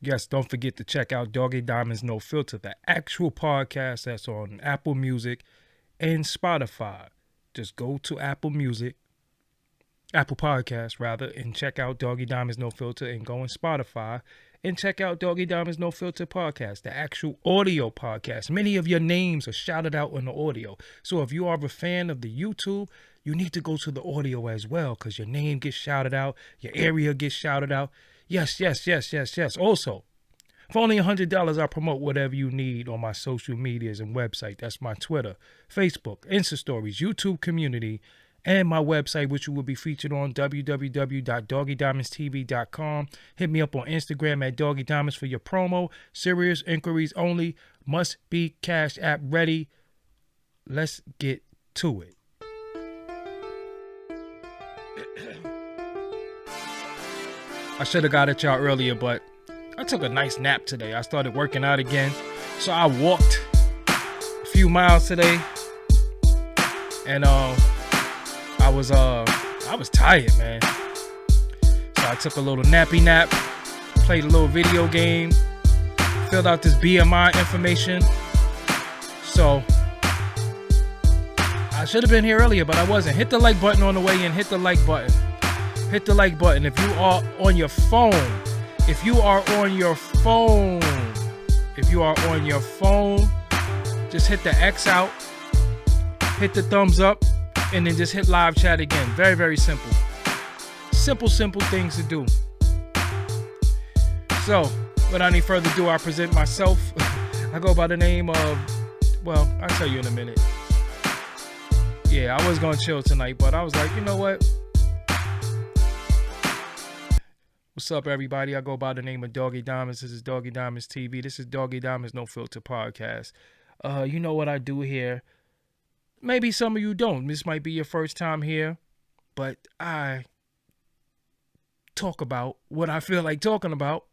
Yes, don't forget to check out Doggie Diamonds No Filter, the actual podcast that's on Apple Music and Spotify. Just go to Apple Music, Apple Podcasts rather, and check out Doggie Diamonds No Filter, and go on Spotify and check out Doggie Diamonds No Filter podcast, the actual audio podcast. Many of your names are shouted out on the audio. So if you are a fan of the YouTube, you need to go to the audio as well, because your name gets shouted out, your area gets shouted out. Yes, yes, yes, yes, yes. Also, for only $100, I promote whatever you need on my social medias and website. That's my Twitter, Facebook, Insta Stories, YouTube community, and my website, which you will be featured on www.doggiediamondstv.com. Hit me up on Instagram at Doggie Diamonds for your promo. Serious inquiries only. Must be Cash App ready. Let's get to it. I should have got at y'all earlier, but I took a nice nap today. I started working out again. So I walked a few miles today. And I was tired, man. So I took a little nappy nap, played a little video game, filled out this BMI information. So I should have been here earlier, but I wasn't. Hit the like button on the way in. Hit the like button. Hit the like button. If you are on your phone, just hit the X out, hit the thumbs up, and then just hit live chat again. Very, very simple. Simple things to do. So, without any further ado, I present myself. I go by the name of, well, I'll tell you in a minute. Yeah, I was going to chill tonight, but I was like, you know what? What's up, everybody? I go by the name of Doggie Diamonds. This is Doggie Diamonds TV. This is Doggie Diamonds No Filter podcast. You know what I do here. Maybe some of you don't. This might be your first time here, but I talk about what I feel like talking about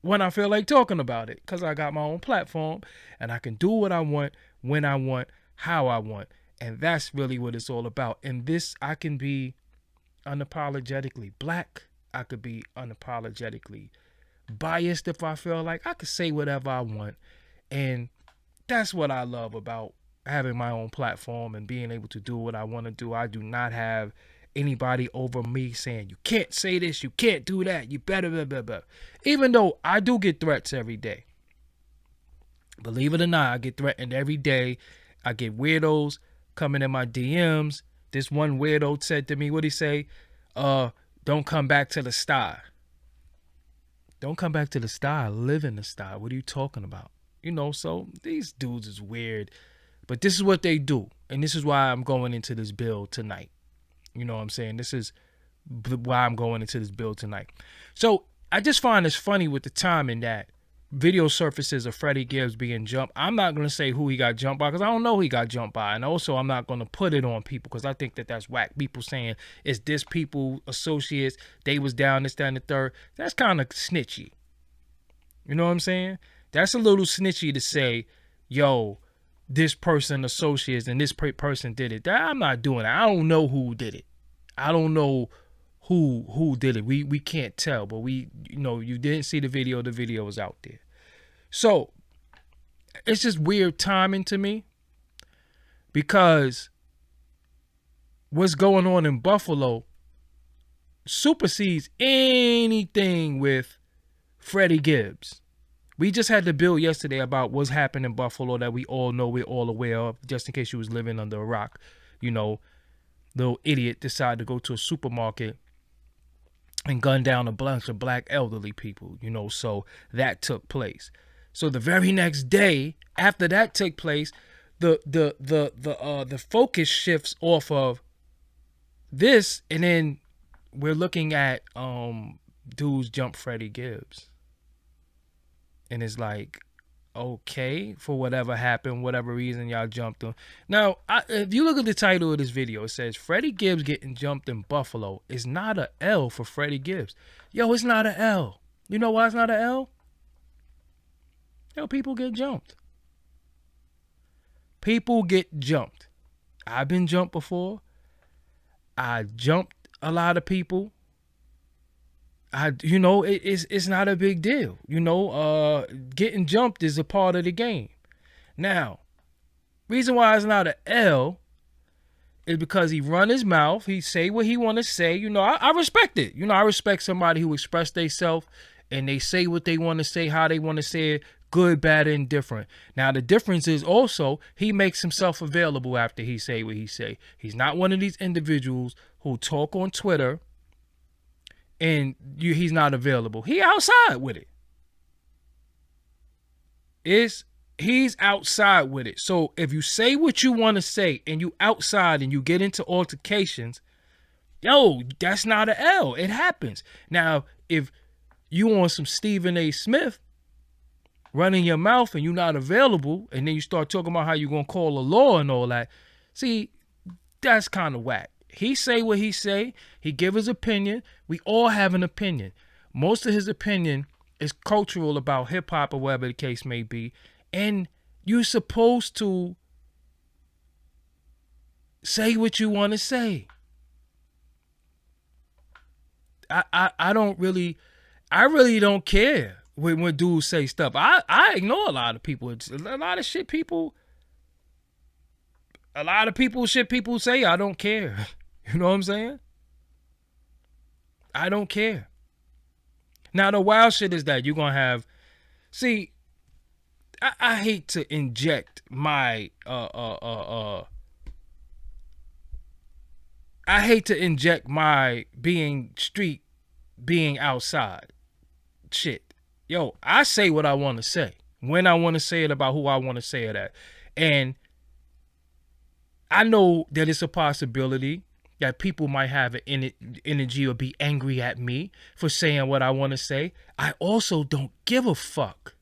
when I feel like talking about it, because I got my own platform and I can do what I want, when I want, how I want. And that's really what it's all about. And this, I can be unapologetically black. I could be unapologetically biased if I feel like. I could say whatever I want. And that's what I love about having my own platform and being able to do what I want to do. I do not have anybody over me saying, you can't say this, you can't do that, you better, blah, blah, blah. Even though I do get threats every day. Believe it or not, I get threatened every day. I get weirdos coming in my DMs. This one weirdo said to me, what'd he say? Don't come back to the sty. Don't come back to the sty. Live in the sty. What are you talking about? You know, so these dudes is weird. But this is what they do. And this is why I'm going into this bill tonight. You know what I'm saying? This is why I'm going into this bill tonight. So I just find this funny with the timing that video surfaces of Freddie Gibbs being jumped. I'm not going to say who he got jumped by because I don't know who he got jumped by. And also I'm not going to put it on people because I think that that's whack. People saying it's this people, associates, they was down, this, that, and the third. That's kind of snitchy. You know what I'm saying? That's a little snitchy to say, yo, this person associates and this person did it. I'm not doing it. I don't know who did it. I don't know who did it. We can't tell, but you didn't see the video. The video was out there. So it's just weird timing to me because what's going on in Buffalo supersedes anything with Freddie Gibbs. We just had the bill yesterday about what's happened in Buffalo that we all know, we're all aware of, just in case you was living under a rock. You know, little idiot decided to go to a supermarket and gun down a bunch of black elderly people, you know, so that took place. So the very next day after that took place, the focus shifts off of this, and then we're looking at dudes jump Freddie Gibbs. And it's like, okay, for whatever happened, whatever reason y'all jumped him. Now, if you look at the title of this video, it says Freddie Gibbs getting jumped in Buffalo is not a L for Freddie Gibbs. Yo, it's not a L. You know why it's not a L? Yo, people get jumped. People get jumped. I've been jumped before. I jumped a lot of people. it's not a big deal. Getting jumped is a part of the game. Now, reason why it's not an L is because he run his mouth. He say what he want to say. I respect it. I respect somebody who express themselves and they say what they want to say, how they want to say it, good, bad, and indifferent. Now, the difference is also he makes himself available after he say what he say. He's not one of these individuals who talk on Twitter and he's not available. He outside with it. He's outside with it. So if you say what you want to say and you outside and you get into altercations, that's not an L. It happens. Now, if you on some Stephen A. Smith running your mouth and you're not available, and then you start talking about how you're going to call a law and all that, see, that's kind of whack. He say what he say. He give his opinion. We all have an opinion. Most of his opinion is cultural about hip-hop or whatever the case may be. And you're supposed to say what you want to say. I really don't care when dudes say stuff. I ignore a lot of people. It's a lot of shit people say. I don't care. You know what I'm saying? I don't care. Now, the wild shit is that you're going to have... See, I hate to inject my... I hate to inject my being street, being outside shit. Yo, I say what I want to say. When I want to say it, about who I want to say it at. And I know that it's a possibility that people might have an energy or be angry at me for saying what I want to say. I also don't give a fuck.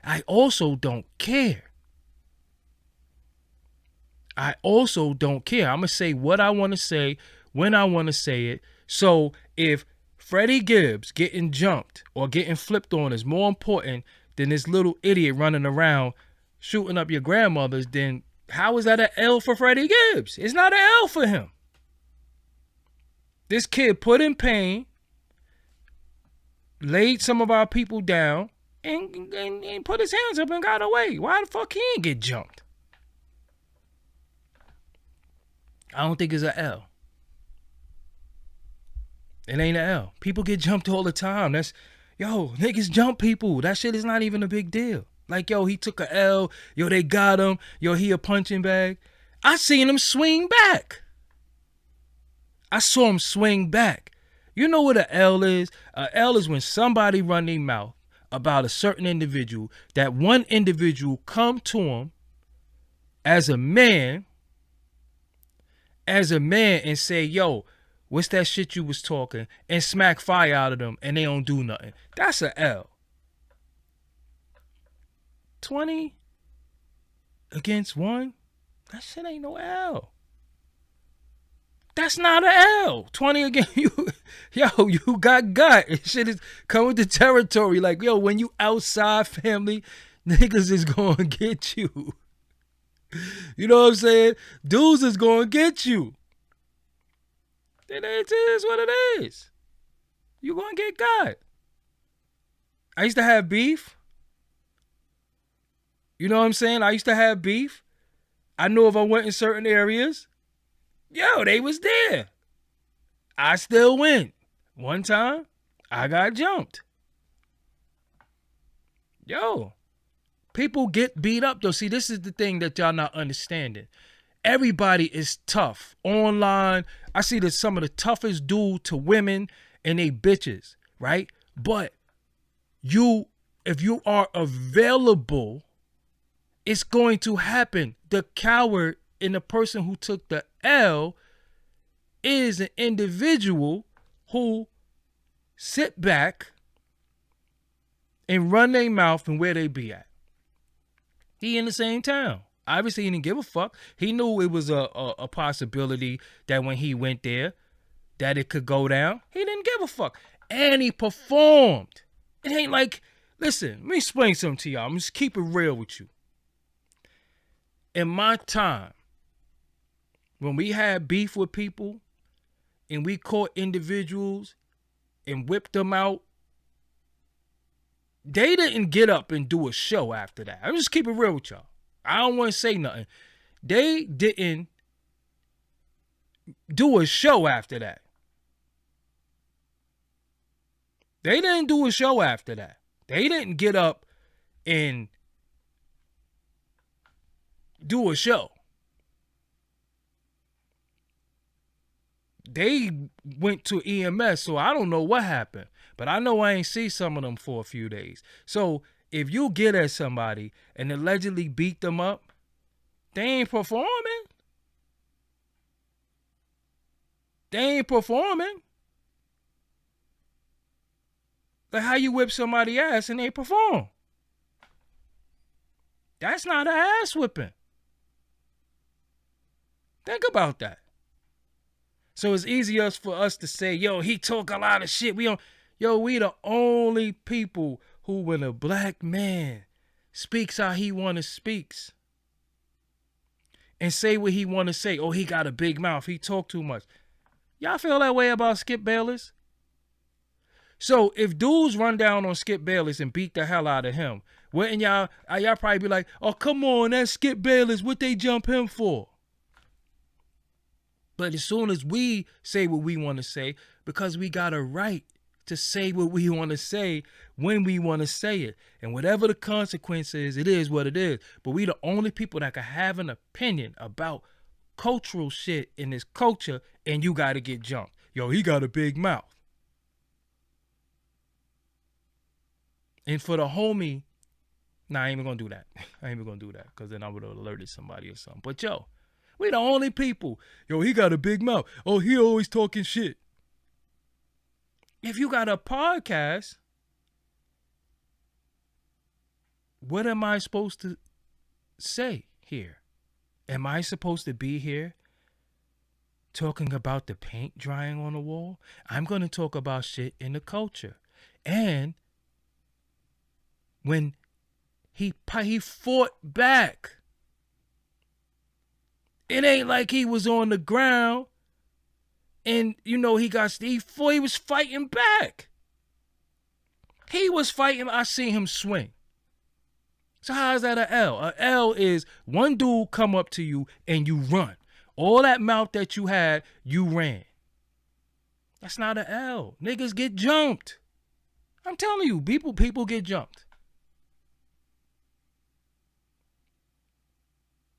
I also don't care. I'm going to say what I want to say when I want to say it. So if Freddie Gibbs getting jumped or getting flipped on is more important than this little idiot running around shooting up your grandmothers, then how is that an L for Freddie Gibbs? It's not an L for him. This kid put in pain, laid some of our people down, and put his hands up and got away. Why the fuck he ain't get jumped? I don't think it's an L. It ain't an L. People get jumped all the time. Niggas jump people. That shit is not even a big deal. Like, he took a L. They got him. He a punching bag. I seen him swing back. I saw him swing back. You know what an L is? A L is when somebody run their mouth about a certain individual, that one individual come to him as a man and say, yo, what's that shit you was talking? And smack fire out of them and they don't do nothing. That's an L. 20 against 1? That shit ain't no L. That's not an L. 20 against you. You got gut. Shit is come with the territory. Like, when you outside, family, niggas is going to get you. You know what I'm saying? Dudes is going to get you. It is what it is. You going to get got. I used to have beef. You know what I'm saying? I used to have beef. I know if I went in certain areas, they was there. I still went. One time, I got jumped. People get beat up, though. See, this is the thing that y'all not understanding. Everybody is tough. Online, I see that some of the toughest dudes to women and they bitches, right? But if you are available, it's going to happen. The coward and the person who took the L is an individual who sit back and run their mouth and where they be at. He in the same town. Obviously, he didn't give a fuck. He knew it was a possibility that when he went there, that it could go down. He didn't give a fuck. And he performed. It ain't like, listen, let me explain something to y'all. I'm just keep it real with you. In my time, when we had beef with people and we caught individuals and whipped them out, they didn't get up and do a show after that. I'm just keep it real with y'all. I don't want to say nothing. They didn't do a show after that. They didn't do a show after that. They didn't get up and do a show. They went to EMS, so I don't know what happened. But I know I ain't see some of them for a few days. So if you get at somebody and allegedly beat them up, they ain't performing. They ain't performing. Like how you whip somebody's ass and they perform. That's not an ass whipping. Think about that. So it's easier for us to say, yo, he talk a lot of shit. We the only people who, when a black man speaks how he want to speaks and say what he want to say, oh, he got a big mouth, he talk too much. Y'all feel that way about Skip Bayless? So if dudes run down on Skip Bayless and beat the hell out of him, wouldn't y'all probably be like, oh, come on, that's Skip Bayless, what they jump him for? But as soon as we say what we want to say, because we got a right to say what we want to say when we want to say it. And whatever the consequence is, it is what it is. But we the only people that can have an opinion about cultural shit in this culture, and you got to get jumped. Yo, he got a big mouth. And for the homie, I ain't even going to do that. I ain't even going to do that because then I would have alerted somebody or something. But yo, we the only people. Yo, he got a big mouth. Oh, he always talking shit. If you got a podcast, what am I supposed to say here? Am I supposed to be here talking about the paint drying on the wall? I'm going to talk about shit in the culture. And when he fought back, it ain't like he was on the ground and, you know, he was fighting back. He was fighting. I seen him swing. So how is that an L? An L is one dude come up to you and you run. All that mouth that you had, you ran. That's not an L. Niggas get jumped. I'm telling you, people get jumped.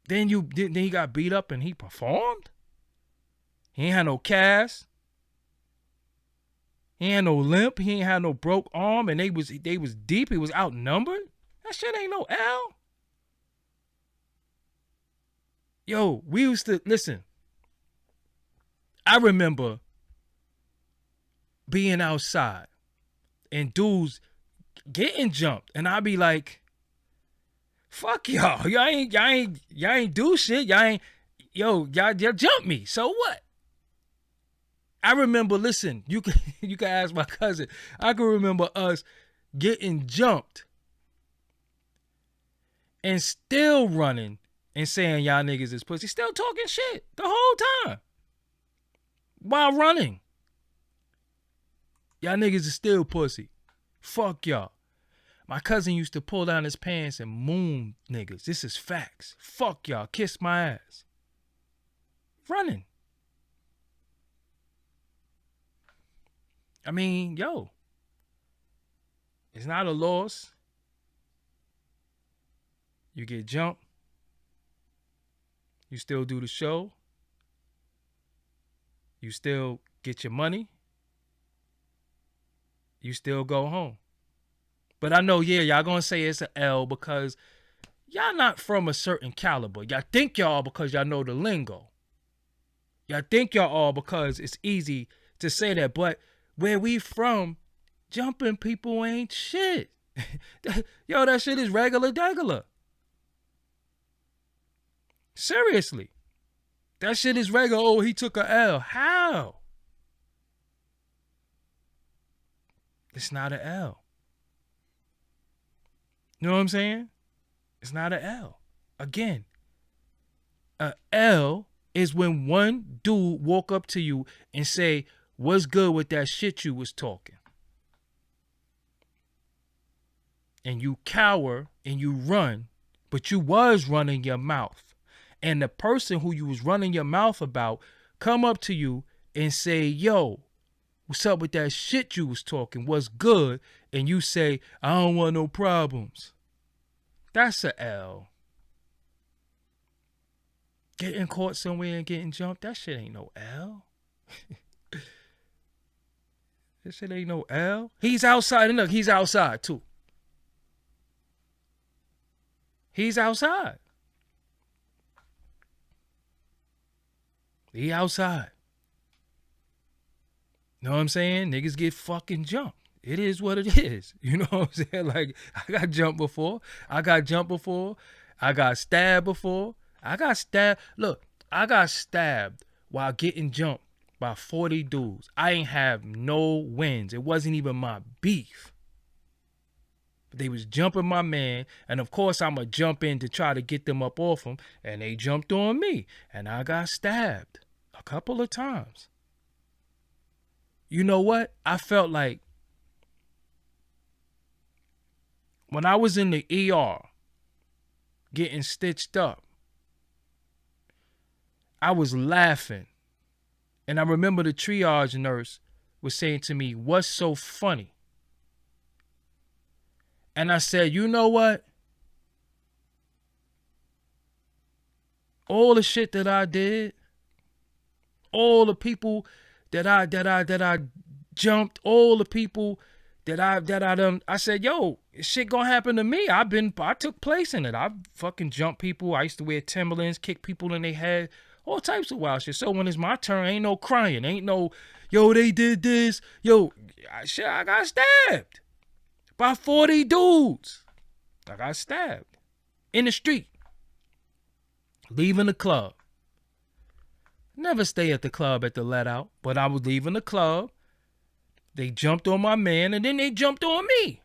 Then he got beat up and he performed. He ain't had no cast. He ain't had no limp. He ain't had no broke arm, and they was deep. He was outnumbered. That shit ain't no L. Yo, we used to listen. I remember being outside and dudes getting jumped, and I'd be like, fuck y'all. Y'all ain't do shit. Y'all jump me. So what? I remember, listen, you can ask my cousin. I can remember us getting jumped and still running and saying y'all niggas is pussy. Still talking shit the whole time while running. Y'all niggas is still pussy. Fuck y'all. My cousin used to pull down his pants and moon niggas. This is facts. Fuck y'all. Kiss my ass. Running. I mean, yo. It's not a loss. You get jumped. You still do the show. You still get your money. You still go home. But I know, yeah, y'all gonna say it's an L because y'all not from a certain caliber. Y'all think y'all because y'all know the lingo. Y'all think y'all all because it's easy to say that. But where we from, jumping people ain't shit. Yo, that shit is regular. Seriously. That shit is regular. Oh, he took a L. How? It's not an L. You know what I'm saying? It's not an L. Again, a L is when one dude walk up to you and say, what's good with that shit you was talking? and you cower and you run, but you was running your mouth. And the person who you was running your mouth about come up to you and say, yo, what's up with that shit you was talking? What's good? And you say, I don't want no problems. That's a L. Getting caught somewhere and getting jumped, that shit ain't no L. That shit ain't no L. He's outside. And look, he's outside too. He's outside. He outside. Know what I'm saying? Niggas get fucking jumped. It is what it is. You know what I'm saying? Like, I got jumped before. I got stabbed before. Look, I got stabbed while getting jumped by 40 dudes. I ain't have no wins. It wasn't even my beef. They was jumping my man, and of course I'ma jump in to try to get them up off him, and they jumped on me, and I got stabbed a couple of times. You know what? I felt like when I was in the ER getting stitched up, I was laughing. And I remember the triage nurse was saying to me, what's so funny? And I said, you know what? All the shit that I did, all the people that I jumped, all the people that I done, I said, yo, shit gonna happen to me. I took place in it. I fucking jumped people. I used to wear Timberlands, kick people in their head, all types of wild shit. So when it's my turn, ain't no crying. Ain't no, yo, they did this. Yo, I got stabbed by 40 dudes. I got stabbed in the street, leaving the club. Never stay at the club at the let out, but I was leaving the club. They jumped on my man, and then they jumped on me.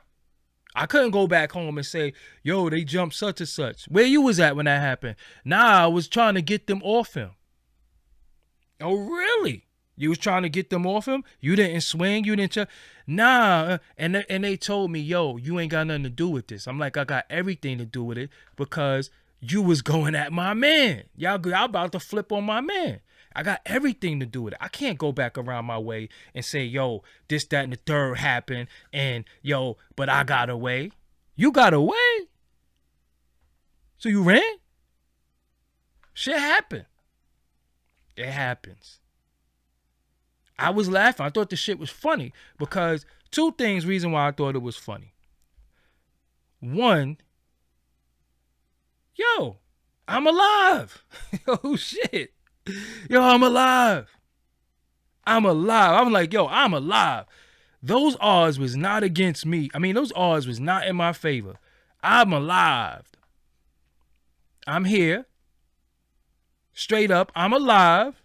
I couldn't go back home and say, yo, they jumped such and such. Where you was at when that happened? Nah, I was trying to get them off him. Oh, really? You was trying to get them off him? You didn't swing? You didn't Nah. And they told me, yo, you ain't got nothing to do with this. I'm like, I got everything to do with it because you was going at my man. Y'all about to flip on my man. I got everything to do with it. I can't go back around my way and say, yo, this, that, and the third happened. And, yo, but I got away. You got away? So you ran? Shit happened. It happens. I was laughing. I thought the shit was funny because two things, reason why I thought it was funny. One, yo, I'm alive. Oh, shit. Yo, I'm alive. I'm like, yo, I'm alive. Those odds was not against me. I mean, those odds was not in my favor. I'm alive. I'm here. Straight up, I'm alive.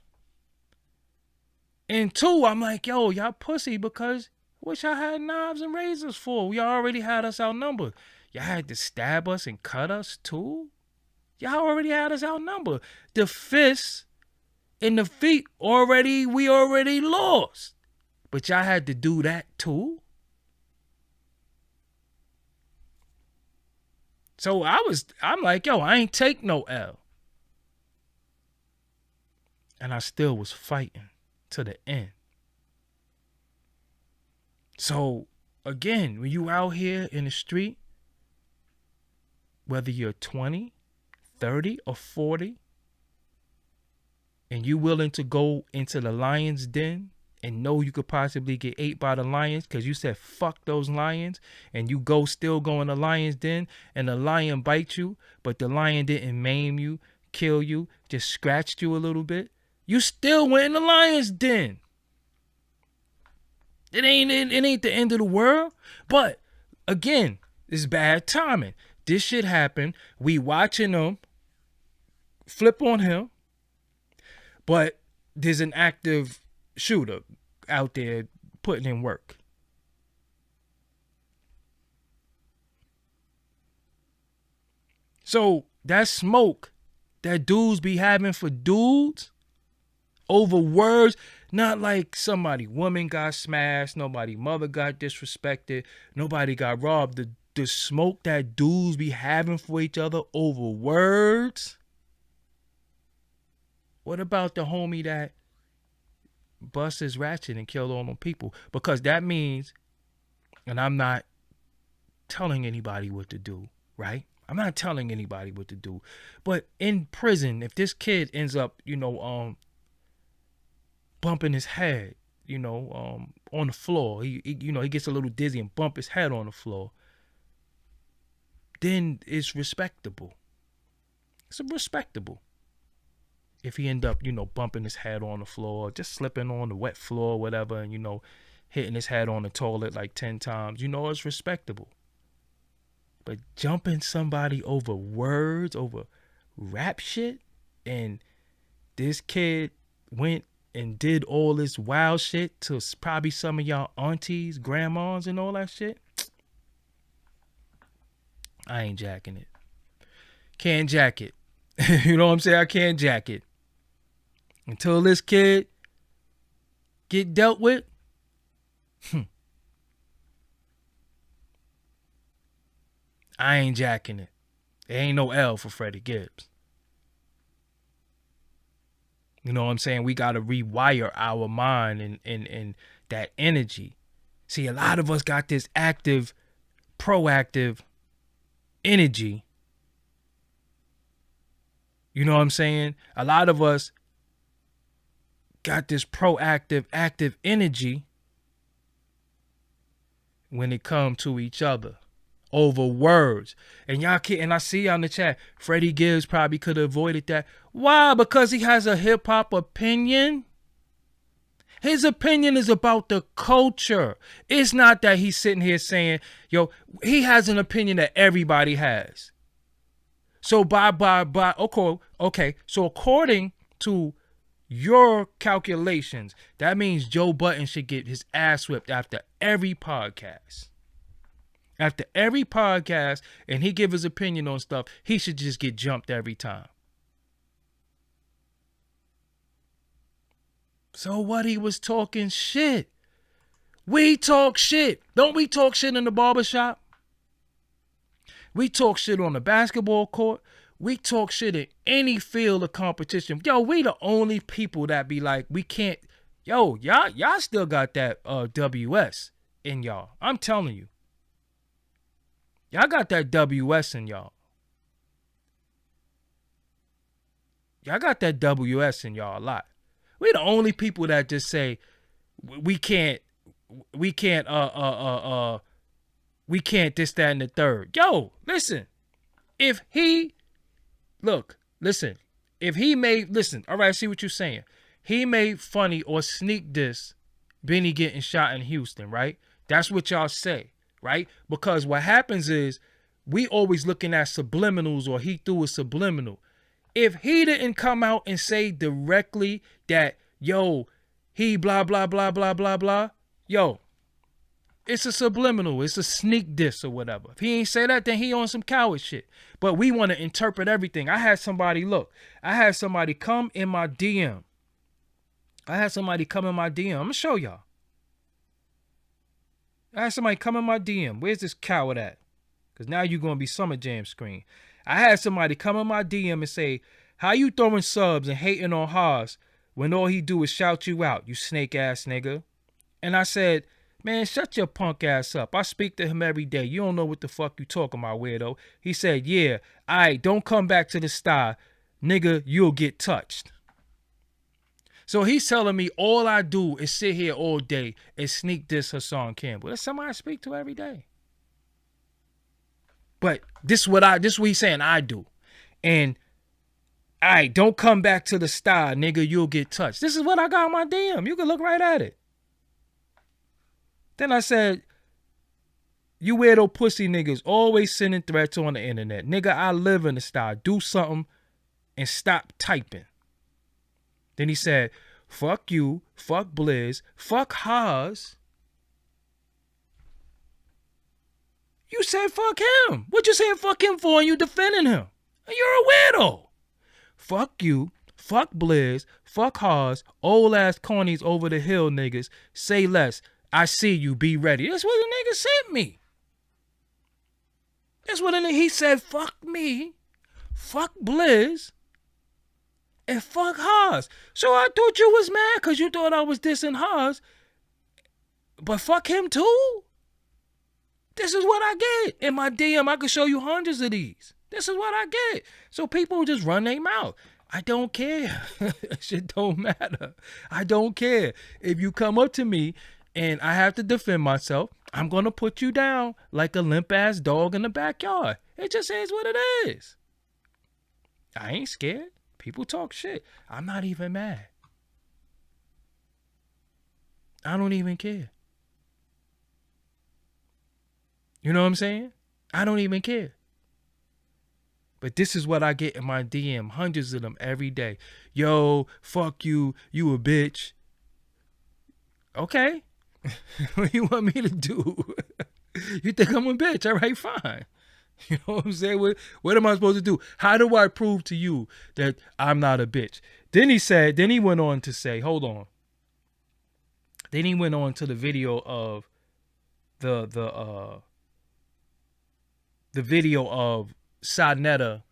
And two, I'm like, yo, y'all pussy because wish I had knives and razors for. Y'all already had us outnumbered. Y'all had to stab us and cut us too. Y'all already had us outnumbered. The fists and the feet we already lost. But y'all had to do that too. So I'm like, yo, I ain't take no L. And I still was fighting to the end. So again, when you out here in the street, whether you're 20, 30, or 40, and you willing to go into the lion's den and know you could possibly get ate by the lions because you said fuck those lions, and you still go in the lion's den and the lion bites you, but the lion didn't maim you, kill you, just scratched you a little bit, you still went in the lion's den. It ain't the end of the world. But again, it's bad timing. This shit happened. We watching them flip on him. But there's an active shooter out there putting in work. So that smoke that dudes be having for dudes over words, not like somebody woman got smashed, nobody mother got disrespected, nobody got robbed. the smoke that dudes be having for each other over words? What about the homie that bust his ratchet and killed all them people? Because that means, and I'm not telling anybody what to do, right? I'm not telling anybody what to do. But in prison, if this kid ends up, bumping his head, on the floor, he gets a little dizzy and bump his head on the floor, then it's respectable. It's respectable. If he end up, bumping his head on the floor, just slipping on the wet floor, whatever, and, hitting his head on the toilet like 10 times, it's respectable. But jumping somebody over words, over rap shit, and this kid went and did all this wild shit to probably some of y'all aunties, grandmas, and all that shit, I ain't jacking it. Can't jack it. You know what I'm saying? I can't jack it. Until this kid get dealt with, I ain't jacking it. There ain't no L for Freddie Gibbs. You know what I'm saying? We got to rewire our mind and that energy. See, a lot of us got this active, proactive energy. You know what I'm saying? A lot of us got this proactive, active energy when it comes to each other over words. And y'all can't, and I see y'all in the chat, Freddie Gibbs probably could have avoided that. Why? Because he has a hip hop opinion. His opinion is about the culture. It's not that he's sitting here saying, he has an opinion that everybody has. So okay. So according to your calculations, that means Joe Budden should get his ass whipped after every podcast. After every podcast, and he give his opinion on stuff, he should just get jumped every time. So what, he was talking shit. We talk shit. Don't we talk shit in the barbershop? We talk shit on the basketball court. We talk shit in any field of competition. We the only people that be like, we can't. Y'all still got that WS in y'all. I'm telling you. Y'all got that WS in y'all. Y'all got that WS in y'all a lot. We the only people that just say we can't this, that, and the third. Listen. If he all right, I see what you're saying. He made funny or sneak diss Benny getting shot in Houston, right? That's what y'all say, right? Because what happens is we always looking at subliminals, or he threw a subliminal. If he didn't come out and say directly that, he blah, blah, blah, blah, blah, blah, it's a subliminal. It's a sneak diss or whatever. If he ain't say that, then he on some coward shit. But we want to interpret everything. I had somebody come in my DM. I'm going to show y'all. I had somebody come in my DM. Where's this coward at? Because now you're going to be Summer Jam screen. I had somebody come in my DM and say, how you throwing subs and hating on Haas when all he do is shout you out, you snake ass nigga? And I said, man, shut your punk ass up. I speak to him every day. You don't know what the fuck you talking about, weirdo. He said, yeah, don't come back to the star. Nigga, you'll get touched. So he's telling me all I do is sit here all day and sneak diss Hassan Campbell. That's somebody I speak to every day. But this is what he's saying I do. And don't come back to the star, nigga, you'll get touched. This is what I got on my DM. You can look right at it. Then I said, you weirdo pussy niggas always sending threats on the internet. Nigga, I live in the star. Do something and stop typing. Then he said, fuck you, fuck Blizz, fuck Haas. You said fuck him. What you saying fuck him for and you defending him? You're a weirdo. Fuck you, fuck Blizz, fuck Haas, old ass cornies over the hill niggas. Say less. I see you, be ready. That's what the nigga sent me. That's what he said. Fuck me, fuck Blizz, and fuck Haas. So I thought you was mad because you thought I was dissing Haas. But fuck him too? This is what I get. In my DM, I could show you hundreds of these. This is what I get. So people just run their mouth. I don't care. Shit don't matter. I don't care. If you come up to me and I have to defend myself, I'm going to put you down like a limp-ass dog in the backyard. It just is what it is. I ain't scared. People talk shit. I'm not even mad. I don't even care. You know what I'm saying? I don't even care. But this is what I get in my DM. Hundreds of them every day. Yo, fuck you. You a bitch. Okay. What do you want me to do? You think I'm a bitch? All right, fine. You know what I'm saying? What am I supposed to do? How do I prove to you that I'm not a bitch? Then he went on to say, hold on. Then he went on to the video of the video of Sadnetta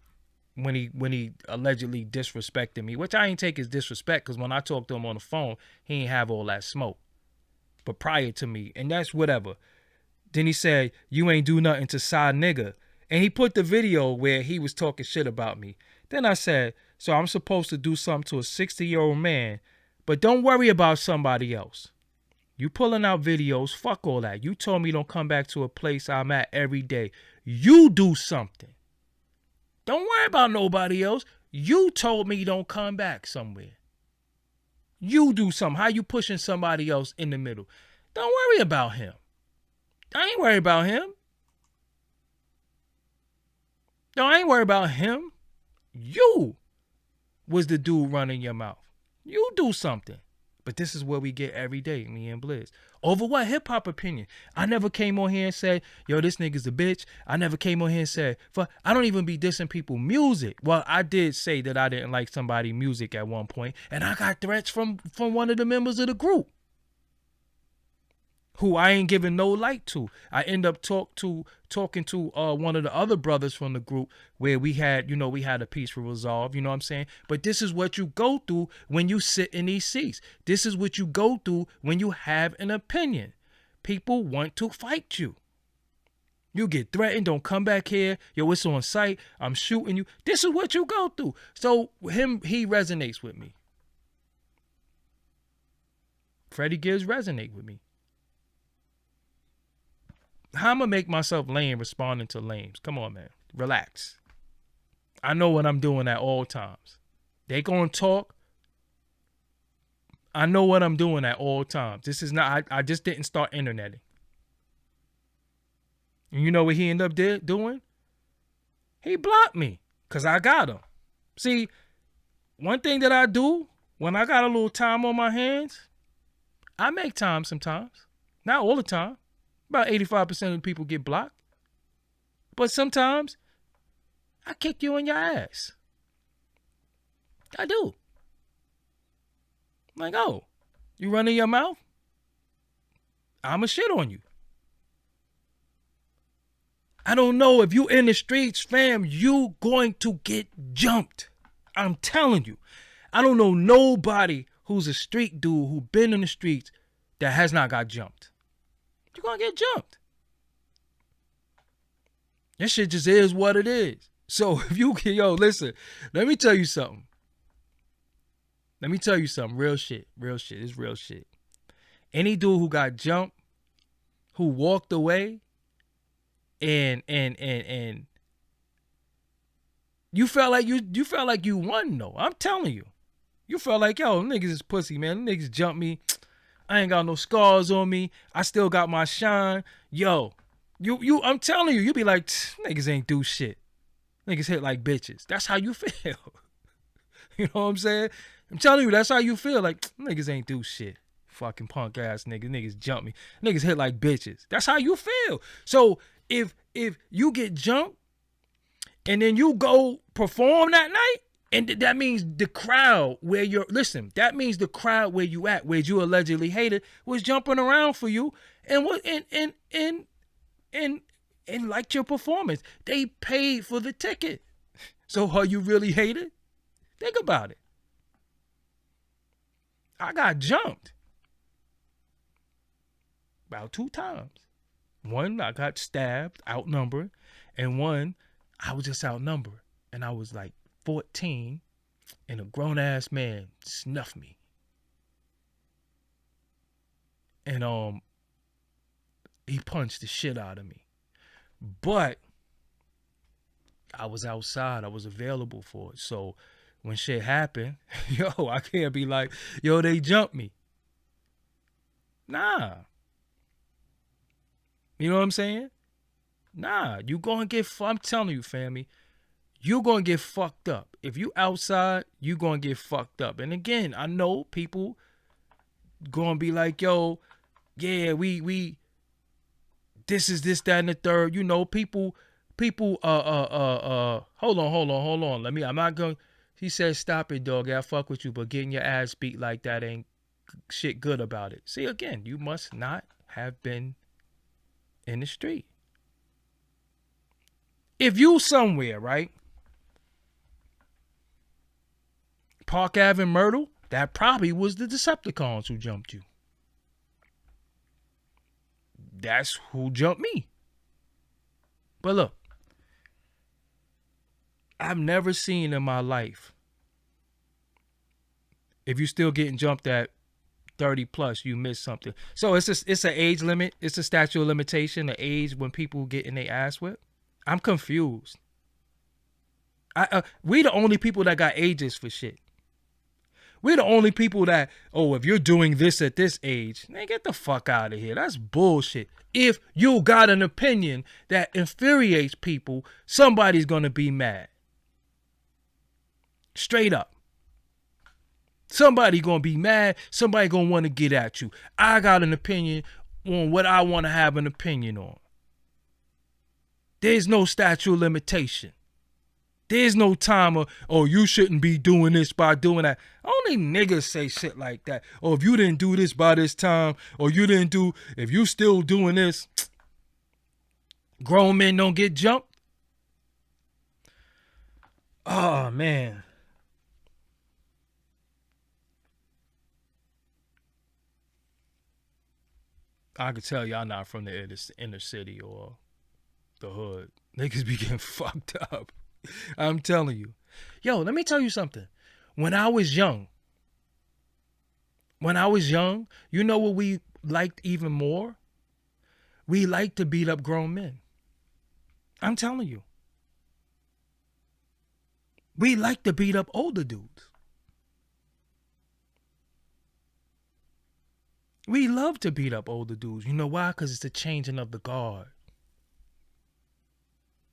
when he allegedly disrespected me, which I ain't take as disrespect because when I talked to him on the phone, he ain't have all that smoke. But prior to me, and that's whatever. Then he said, you ain't do nothing to side nigga. And he put the video where he was talking shit about me. Then I said, so I'm supposed to do something to a 60-year-old man, but don't worry about somebody else. You pulling out videos, fuck all that. You told me don't come back to a place I'm at every day. You do something. Don't worry about nobody else. You told me don't come back somewhere. You do something. How you pushing somebody else in the middle? Don't worry about him. I ain't worried about him. No, I ain't worried about him. You was the dude running your mouth. You do something. But this is what we get every day, me and Blizz. Over what? Hip-hop opinion. I never came on here and said, yo, this nigga's a bitch. I never came on here and said, I don't even be dissing people music. Well, I did say that I didn't like somebody's music at one point, and I got threats from one of the members of the group who I ain't giving no light to. I end up talking to one of the other brothers from the group where we had a peaceful resolve, you know what I'm saying? But this is what you go through when you sit in these seats. This is what you go through when you have an opinion. People want to fight you. You get threatened, don't come back here. Yo, it's on site. I'm shooting you. This is what you go through. So he resonates with me. Freddie Gibbs resonate with me. How I'm going to make myself lame responding to lames? Come on, man. Relax. I know what I'm doing at all times. They going to talk. I know what I'm doing at all times. This is not, I just didn't start interneting. And you know what he ended up doing? He blocked me because I got him. See, one thing that I do when I got a little time on my hands, I make time sometimes. Not all the time. About 85% of the people get blocked. But sometimes I kick you in your ass. I do. I'm like, oh, you running your mouth? I'ma shit on you. I don't know if you in the streets, fam, you going to get jumped. I'm telling you. I don't know nobody who's a street dude who been in the streets that has not got jumped. You're going to get jumped. This shit just is what it is. So if you can, listen, let me tell you something. Real shit. It's real shit. Any dude who got jumped, who walked away, and you felt like you won though. I'm telling you. You felt like, yo, niggas is pussy, man. Niggas jumped me. I ain't got no scars on me. I still got my shine. Yo, I'm telling you, you be like, niggas ain't do shit. Niggas hit like bitches. That's how you feel. You know what I'm saying? I'm telling you, that's how you feel. Like, niggas ain't do shit. Fucking punk ass niggas. Niggas jump me. Niggas hit like bitches. That's how you feel. So if you get jumped and then you go perform that night, and that means the crowd where that means the crowd where you at, where you allegedly hated, was jumping around for you. And and liked your performance. They paid for the ticket. So are you really hated? Think about it. I got jumped about 2 times. One, I got stabbed, outnumbered, and one, I was just outnumbered. And I was like 14, and a grown-ass man snuffed me. And he punched the shit out of me. But I was outside. I was available for it. So when shit happened, I can't be like, they jumped me. Nah. You know what I'm saying? Nah, you gonna get, I'm telling you, family, you're gonna get fucked up. If you outside, you gonna get fucked up. And again, I know people gonna be like, yeah, we this is this, that, and the third. People, hold on. I'm not gonna, he said, stop it, dog. I fuck with you, but getting your ass beat like that ain't shit good about it. See, again, you must not have been in the street. If you somewhere, right? Park Ave, Myrtle, that probably was the Decepticons who jumped you. That's who jumped me. But look, I've never seen in my life, if you're still getting jumped at 30 plus, you missed something. So it's an age limit. It's a statute of limitation, the age when people getting their ass whipped. I'm confused. We the only people that got ages for shit. We're the only people that, if you're doing this at this age, man, get the fuck out of here. That's bullshit. If you got an opinion that infuriates people, somebody's going to be mad. Straight up. Somebody going to be mad. Somebody going to want to get at you. I got an opinion on what I want to have an opinion on. There's no statute of limitation. There's no timer, you shouldn't be doing this by doing that. Only niggas say shit like that. If you didn't do this by this time, if you still doing this, grown men don't get jumped. Oh, man. I can tell y'all not from the inner city or the hood. Niggas be getting fucked up. I'm telling you. Let me tell you something. When I was young, you know what we liked even more? We liked to beat up grown men. I'm telling you. We like to beat up older dudes. We love to beat up older dudes. You know why? Because it's a changing of the guard.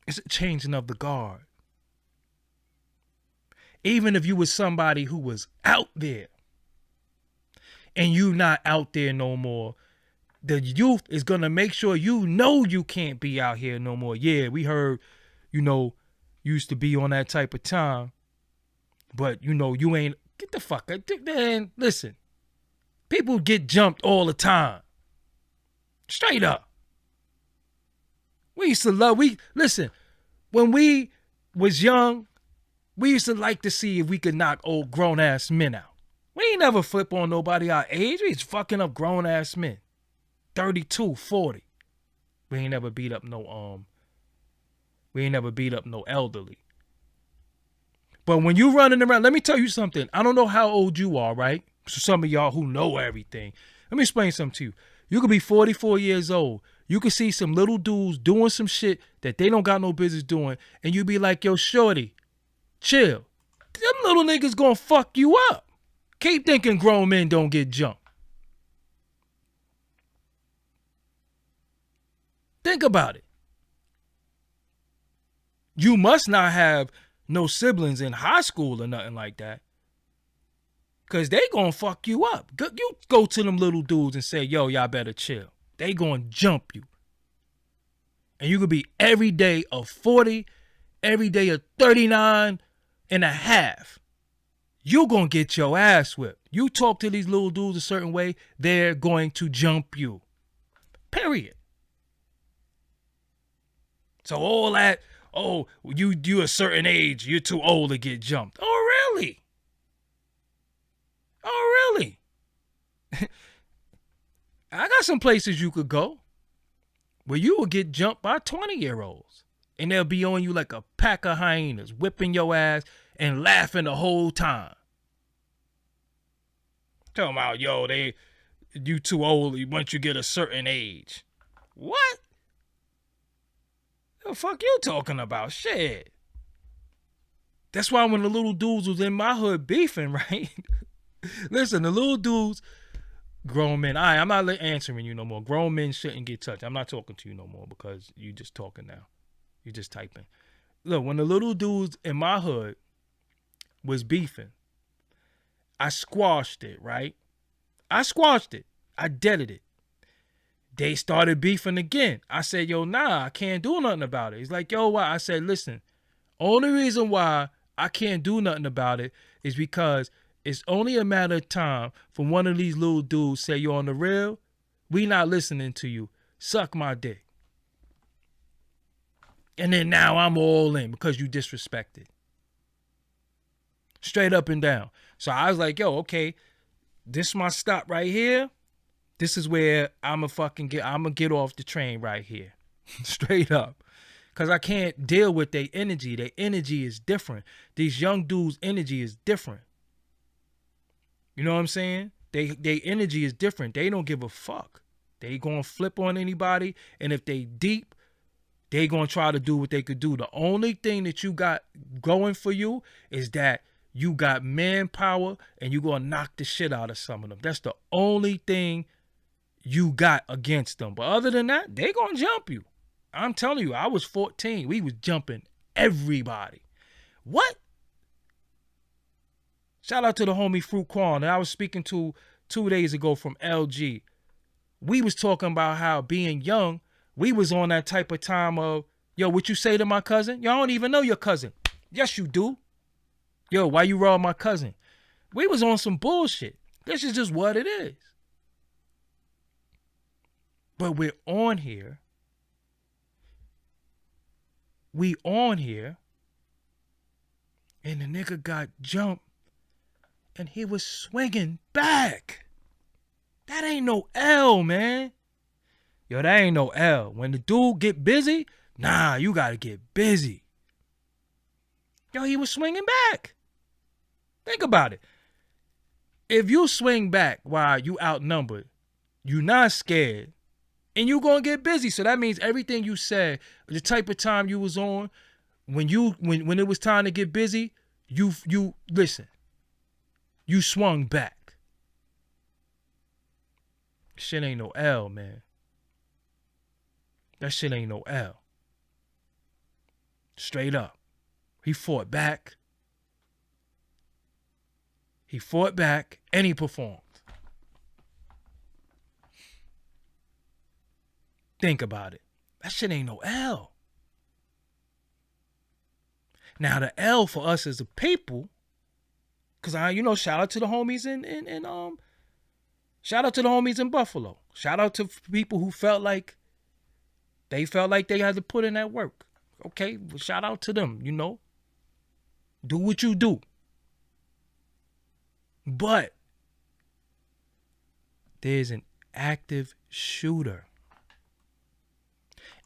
It's a changing of the guard. Even if you was somebody who was out there and you not out there no more, the youth is going to make sure you can't be out here no more. Yeah, we heard, used to be on that type of time, but, you ain't, get the fuck out. Man, listen, people get jumped all the time. Straight up. We used to listen, when we was young, we used to like to see if we could knock old grown-ass men out. We ain't never flip on nobody our age. We just fucking up grown-ass men. 32, 40. We ain't never beat up no elderly. But when you running around, let me tell you something. I don't know how old you are, right? So some of y'all who know everything. Let me explain something to you. You could be 44 years old. You could see some little dudes doing some shit that they don't got no business doing. And you be like, yo, shorty, chill. Them little niggas gonna fuck you up. Keep thinking grown men don't get jumped. Think about it. You must not have no siblings in high school or nothing like that. Because they gonna fuck you up. You go to them little dudes and say, yo, y'all better chill. They gonna jump you. And you could be every day of 40, every day of 39 and a half. You gonna get your ass whipped. You talk to these little dudes a certain way, they're going to jump you. Period. So all that, oh, you a certain age, you're too old to get jumped. Oh, really? Oh, really? I got some places you could go where you will get jumped by 20-year-olds. And they'll be on you like a pack of hyenas, whipping your ass and laughing the whole time. Talking about, yo, you too old once you get a certain age. What? The fuck you talking about? Shit. That's why when the little dudes was in my hood beefing, right? Listen, the little dudes, grown men. I'm not answering you no more. Grown men shouldn't get touched. I'm not talking to you no more because you just talking now. You just typing. Look, when the little dudes in my hood was beefing, I squashed it, right? I squashed it. I deaded it. They started beefing again. I said, yo, nah, I can't do nothing about it. He's like, yo, why? I said, listen, only reason why I can't do nothing about it is because it's only a matter of time for one of these little dudes say, you're on the real, we not listening to you. Suck my dick. And then now I'm all in because you disrespected. Straight up and down. So I was like, yo, okay, this is my stop right here. This is where I'm gonna get off the train right here. Straight up. Because I can't deal with their energy. Their energy is different. These young dudes' energy is different. You know what I'm saying? Their energy is different. They don't give a fuck. They gonna flip on anybody. And if they deep, they gonna try to do what they could do. The only thing that you got going for you is that you got manpower and you gonna knock the shit out of some of them. That's the only thing you got against them. But other than that, they gonna jump you. I'm telling you, I was 14. We was jumping everybody. What? Shout out to the homie Fruit Quan that I was speaking to 2 days ago from LG. We was talking about how being young, we was on that type of time of, yo, what you say to my cousin? Y'all don't even know your cousin. Yes, you do. Yo, why you rob my cousin? We was on some bullshit. This is just what it is. But we're on here. We on here. And the nigga got jumped. And he was swinging back. That ain't no L, man. Yo, that ain't no L. When the dude get busy, nah, you gotta get busy. Yo, he was swinging back. Think about it. If you swing back while you outnumbered, you not scared, and you gonna get busy. So that means everything you said, the type of time you was on, when it was time to get busy, you listen. You swung back. Shit ain't no L, man. That shit ain't no L. Straight up. He fought back. He fought back and he performed. Think about it. That shit ain't no L. Now the L for us as a people, cause shout out to the homies shout out to the homies in Buffalo. Shout out to people who felt like they had to put in that work. Okay, well, shout out to them, Do what you do. But there's an active shooter.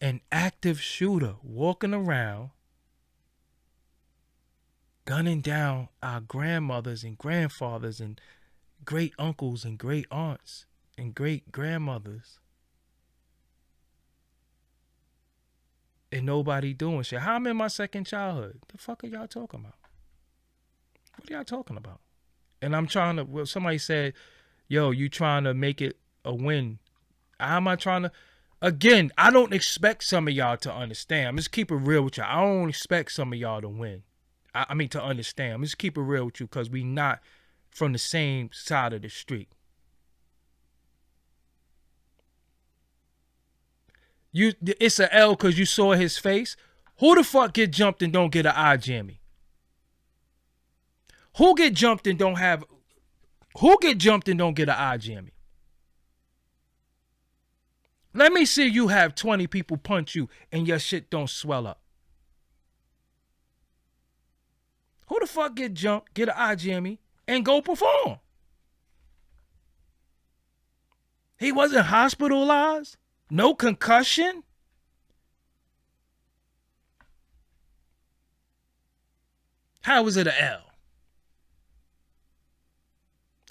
An active shooter walking around gunning down our grandmothers and grandfathers and great uncles and great aunts and great grandmothers. And nobody doing shit. How I'm in my second childhood. The fuck are y'all talking about? What are y'all talking about? And I'm trying to, well, somebody said, yo, you trying to make it a win. How am I trying to? Again, I don't expect some of y'all to understand. I'm just keep it real with y'all. I don't expect some of y'all to win. I mean to understand. I'm just keep it real with you because we not from the same side of the street. It's an L because you saw his face. Who the fuck get jumped and don't get an eye jammy? Who get jumped and don't get an eye jammy? Let me see you have 20 people punch you and your shit don't swell up. Who the fuck get jumped, get an eye jammy, and go perform? He wasn't hospitalized? No concussion? How is it an L?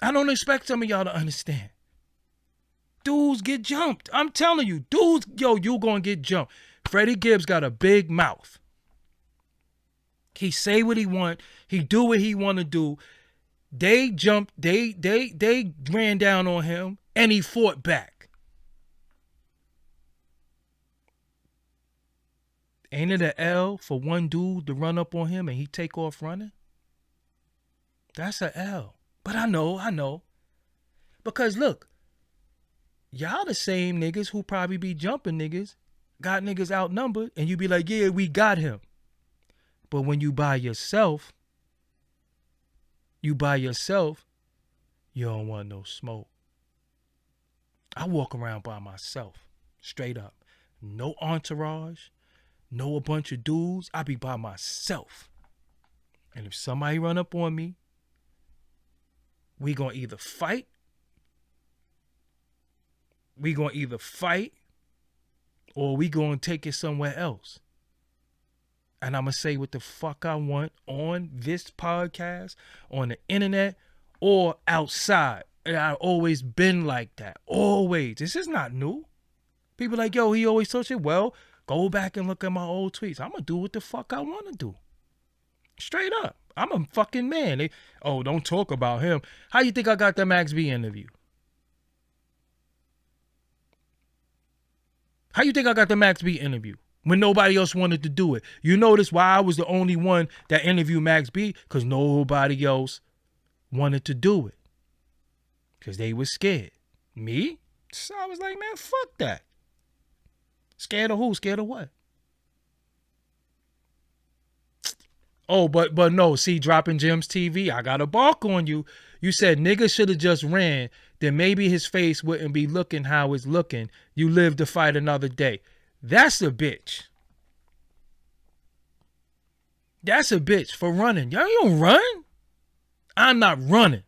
I don't expect some of y'all to understand. Dudes get jumped. I'm telling you, dudes, you gonna get jumped. Freddie Gibbs got a big mouth. He say what he want. He do what he want to do. They jumped. They ran down on him, and he fought back. Ain't it an L for one dude to run up on him and he take off running? That's an L. But I know. Because look, y'all the same niggas who probably be jumping niggas, got niggas outnumbered, and you be like, yeah, we got him. But when you by yourself, you don't want no smoke. I walk around by myself, straight up. No entourage, no a bunch of dudes. I be by myself. And if somebody run up on me, we gonna either fight, or we gonna take it somewhere else. And I'm going to say what the fuck I want on this podcast, on the internet, or outside. And I've always been like that. Always. This is not new. People like, yo, he always told you, well, go back and look at my old tweets. I'm going to do what the fuck I want to do. Straight up. I'm a fucking man. Don't talk about him. How you think I got the Max B interview? How you think I got the Max B interview? When nobody else wanted to do it. You notice why I was the only one that interviewed Max B? Because nobody else wanted to do it. Because they were scared. Me? So I was like, man, fuck that. Scared of who? Scared of what? Oh, but no. See, Dropping Gems TV, I got to bark on you. You said nigga should have just ran. Then maybe his face wouldn't be looking how it's looking. You live to fight another day. That's a bitch. That's a bitch for running. Y'all don't run? I'm not running.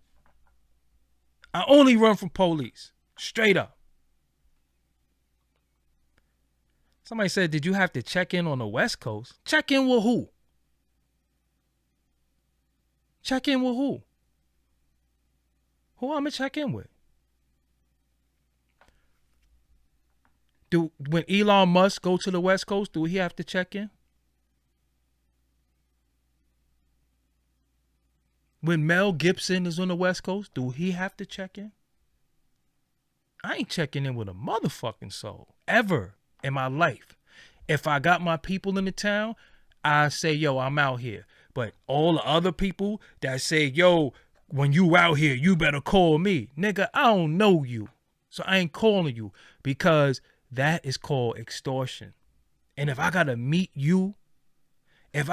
I only run from police. Straight up. Somebody said, did you have to check in on the West Coast? Check in with who? Check in with who? Who I'm going to check in with? When Elon Musk go to the West Coast, do he have to check in? When Mel Gibson is on the West Coast, do he have to check in? I ain't checking in with a motherfucking soul ever in my life. If I got my people in the town, I say, yo, I'm out here. But all the other people that say, yo, when you out here, you better call me. Nigga, I don't know you. So I ain't calling you because that is called extortion. And if I gotta meet you, and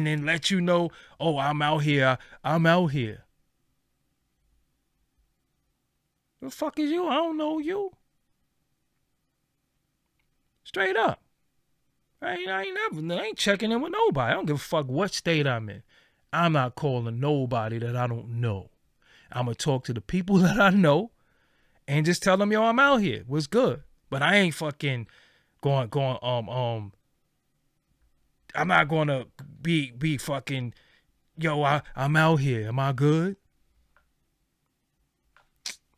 then let you know, oh, I'm out here. The fuck is you? I don't know you. Straight up. I ain't checking in with nobody. I don't give a fuck what state I'm in. I'm not calling nobody that I don't know. I'm going to talk to the people that I know and just tell them, yo, I'm out here. What's good? But I ain't fucking going, I'm not going to be fucking, yo, I'm out here. Am I good?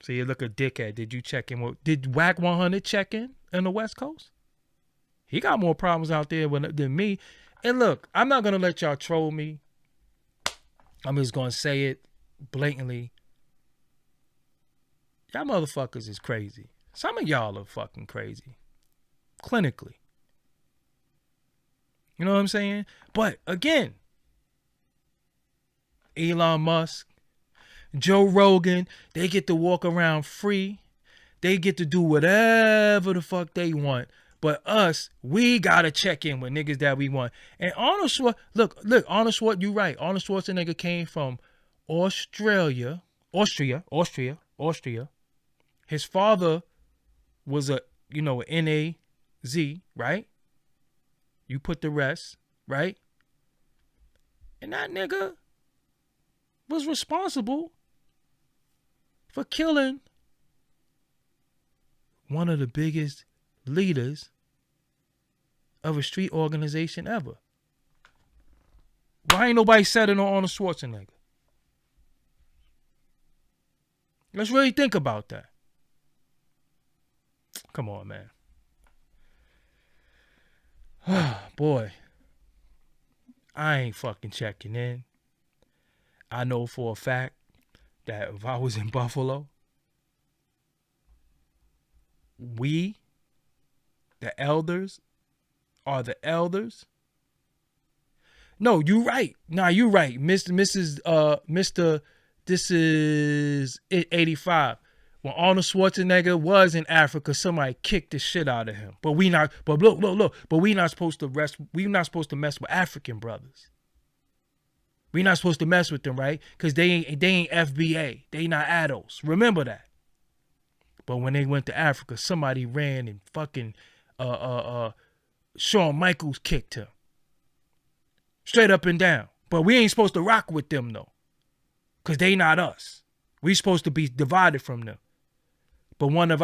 So you look a dickhead. Did you check in? Did Whack 100 check in the West Coast? He got more problems out there than me. And look, I'm not going to let y'all troll me. I'm just going to say it blatantly. Y'all motherfuckers is crazy. Some of y'all are fucking crazy. Clinically. You know what I'm saying? But again, Elon Musk, Joe Rogan, they get to walk around free. They get to do whatever the fuck they want. But us, we gotta check in with niggas that we want. And Arnold Schwarzenegger, look, Arnold Schwarzenegger, you right. Arnold Schwarzenegger came from Australia Austria. His father was a, NAZ, right? You put the rest, right? And that nigga was responsible for killing one of the biggest leaders of a street organization ever. Why ain't nobody said it on Arnold Schwarzenegger? Let's really think about that. Come on, man. Boy, I ain't fucking checking in. I know for a fact that if I was in Buffalo, we, the elders, are the elders. No, you right. Nah, you right. Mr. This is 85. When Arnold Schwarzenegger was in Africa, somebody kicked the shit out of him. But we not supposed to mess with African brothers. We not supposed to mess with them, right? Because they ain't FBA. They not adults. Remember that. But when they went to Africa, somebody ran and fucking Shawn Michaels kicked him. Straight up and down. But we ain't supposed to rock with them though. Because they not us. We supposed to be divided from them. But one of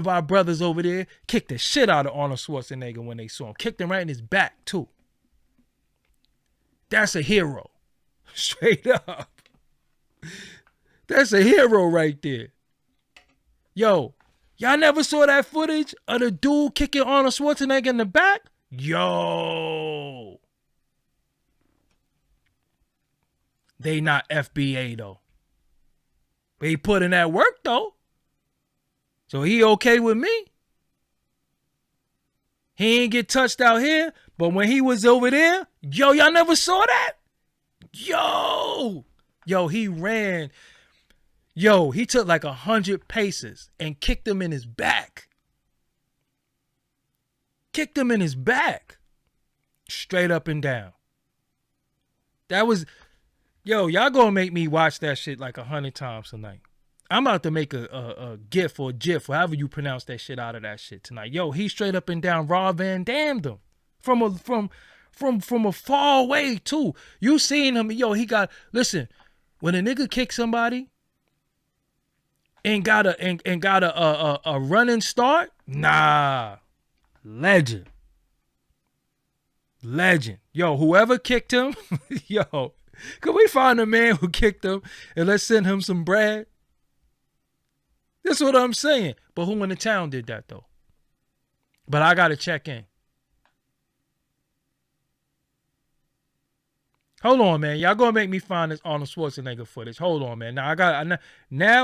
our brothers over there kicked the shit out of Arnold Schwarzenegger when they saw him. Kicked him right in his back too. That's a hero. Straight up. That's a hero right there. Yo, y'all never saw that footage of the dude kicking Arnold Schwarzenegger in the back? Yo. They not FBA though. But he put in that work though. So he okay with me. He ain't get touched out here. But when he was over there, yo, y'all never saw that? Yo, he ran. Yo, he took like 100 paces and kicked him in his back. Kicked him in his back. Straight up and down. That was, yo, y'all gonna make me watch that shit like 100 times tonight. I'm about to make a GIF or a GIF, however you pronounce that shit out of that shit tonight. Yo, he straight up and down Rob Van Damned him. From a far away too. You seen him, yo, he got, listen, when a nigga kick somebody and got a running start, nah. Legend. Yo, whoever kicked him, yo, could we find a man who kicked him and let's send him some bread? That's what I'm saying. But who in the town did that though? But I gotta check in. Hold on, man. Y'all gonna make me find this Arnold Schwarzenegger footage. Hold on, man. Now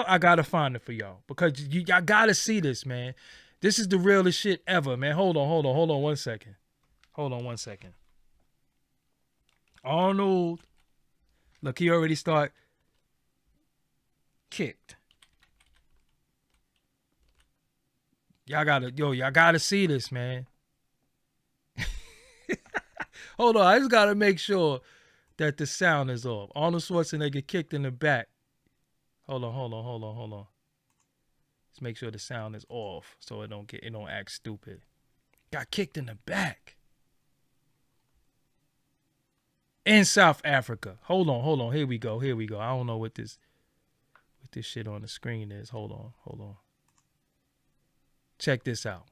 I gotta find it for y'all because y'all gotta see this, man. This is the realest shit ever, man. Hold on 1 second. Hold on 1 second. Arnold, look, he already start kicked. Y'all gotta see this, man. Hold on, I just gotta make sure that the sound is off. Arnold Schwarzenegger kicked in the back. Hold on. Let's make sure the sound is off so it don't act stupid. Got kicked in the back. In South Africa. Hold on. Here we go. I don't know what this shit on the screen is. Hold on. Check this out.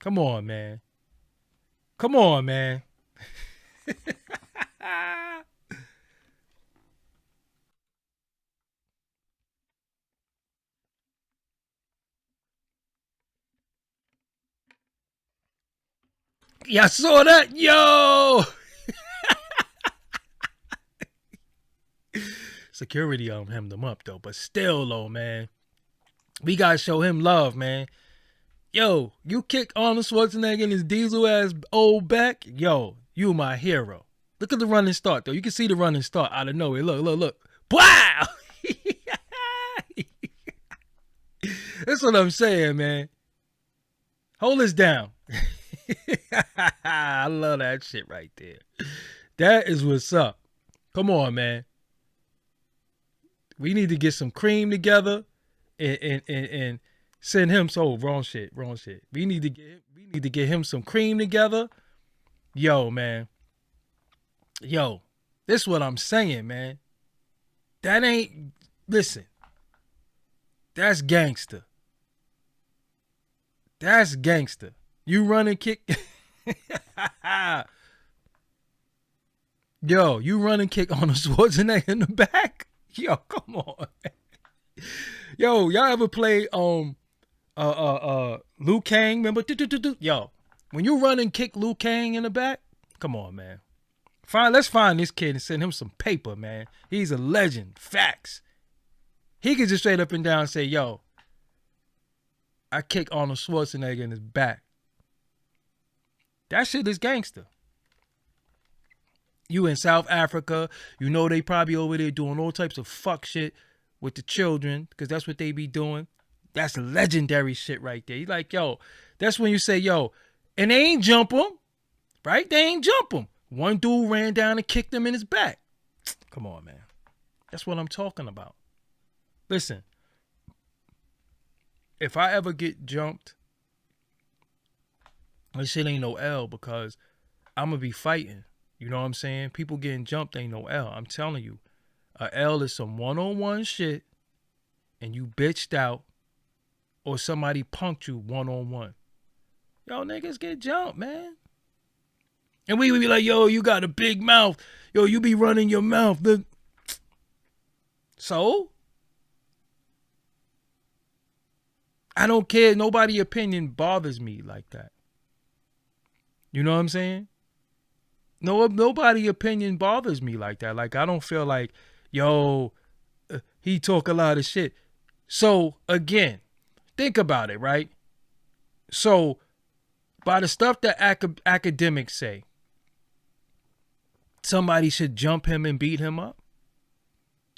Come on, man. Y'all saw that? Yo! Security hemmed him up, though. But still, though, man. We got to show him love, man. Yo, you kick Arnold Schwarzenegger in his diesel-ass old back? Yo, you my hero. Look at the running start, though. You can see the running start out of nowhere. Look. Wow! That's what I'm saying, man. Hold this down. I love that shit right there. That is what's up. Come on, man. We need to get some cream together and send him. So wrong shit. We need to get him some cream together. Yo, man. Yo, this is what I'm saying, man. That ain't, listen. That's gangster. That's gangster. You run and kick. Yo, you run and kick on a Schwarzenegger in the back. Yo, come on. Yo, y'all ever play Liu Kang? Remember? Yo, when you run and kick Liu Kang in the back, come on, man. Let's find this kid and send him some paper, man. He's a legend. Facts. He could just straight up and down say, yo, I kick Arnold Schwarzenegger in his back. That shit is gangster. You in South Africa, you know they probably over there doing all types of fuck shit with the children, because that's what they be doing. That's legendary shit right there. You like, yo, that's when you say, yo, and they ain't jump him, right? They ain't jump him. One dude ran down and kicked him in his back. Come on, man. That's what I'm talking about. Listen, if I ever get jumped, this shit ain't no L, because I'm going to be fighting. You know what I'm saying? People getting jumped ain't no L. I'm telling you. A L is some one-on-one shit, and you bitched out, or somebody punked you one-on-one. Yo, niggas get jumped, man. And we would be like, yo, you got a big mouth. Yo, you be running your mouth. So? I don't care. Nobody's opinion bothers me like that. You know what I'm saying? Nobody opinion bothers me like that. Like, I don't feel like, yo, he talk a lot of shit. So, again, think about it, right? So, by the stuff that academics say, somebody should jump him and beat him up.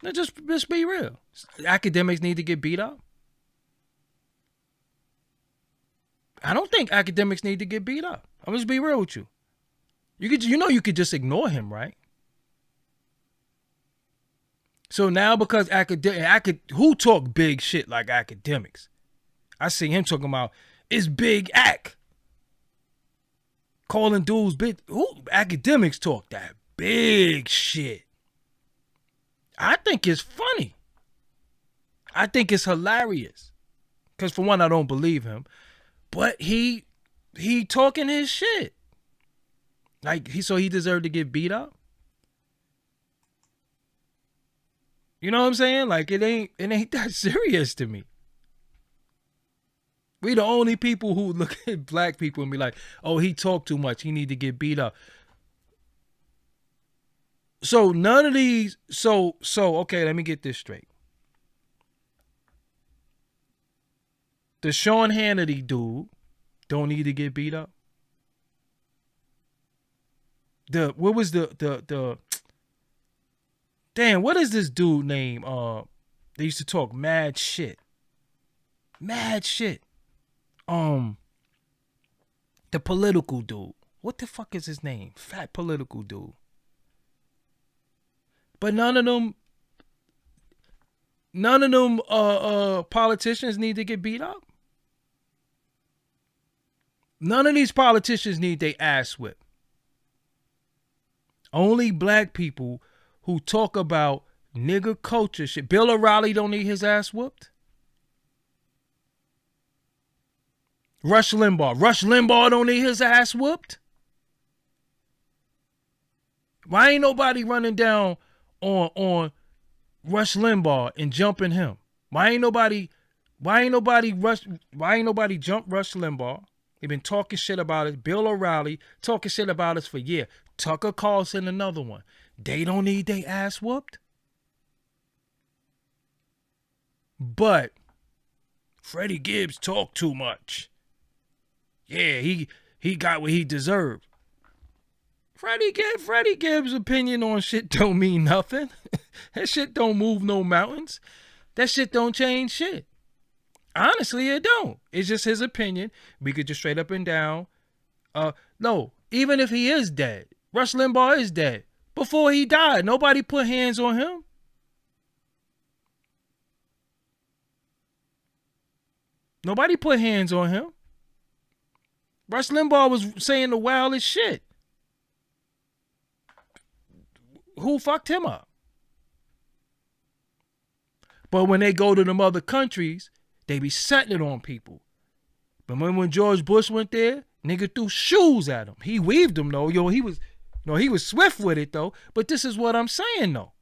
Now, just be real. Academics need to get beat up. I don't think academics need to get beat up. I'm just be real with you. You could just ignore him, right? So now because who talk big shit like academics? I see him talking about it's big act. Calling dudes big. Who academics talk that big shit? I think it's funny. I think it's hilarious. Because for one, I don't believe him. But he talking his shit. Like, so he deserved to get beat up? You know what I'm saying? Like, it ain't that serious to me. We the only people who look at black people and be like, oh, he talked too much. He need to get beat up. So none of these, okay, let me get this straight. The Sean Hannity dude don't need to get beat up. What is this dude name? They used to talk mad shit. The political dude. What the fuck is his name? Fat political dude. But none of them politicians need to get beat up. None of these politicians need their ass whipped. Only black people who talk about nigger culture shit. Bill O'Reilly don't need his ass whooped. Rush Limbaugh don't need his ass whooped. Why ain't nobody running down on Rush Limbaugh and jumping him? Why ain't nobody jump Rush Limbaugh? They've been talking shit about us. Bill O'Reilly talking shit about us for years. Tucker Carlson, another one. They don't need their ass whooped. But Freddie Gibbs talked too much. Yeah, he got what he deserved. Freddie Gibbs' opinion on shit don't mean nothing. That shit don't move no mountains. That shit don't change shit. Honestly, it don't. It's just his opinion. We could just straight up and down. No, even if he is dead, Rush Limbaugh is dead. Before he died, nobody put hands on him. Nobody put hands on him. Rush Limbaugh was saying the wildest shit. Who fucked him up? But when they go to them other countries, they be setting it on people. But when George Bush went there, nigga threw shoes at him. He weaved them though. He was swift with it though. But this is what I'm saying though.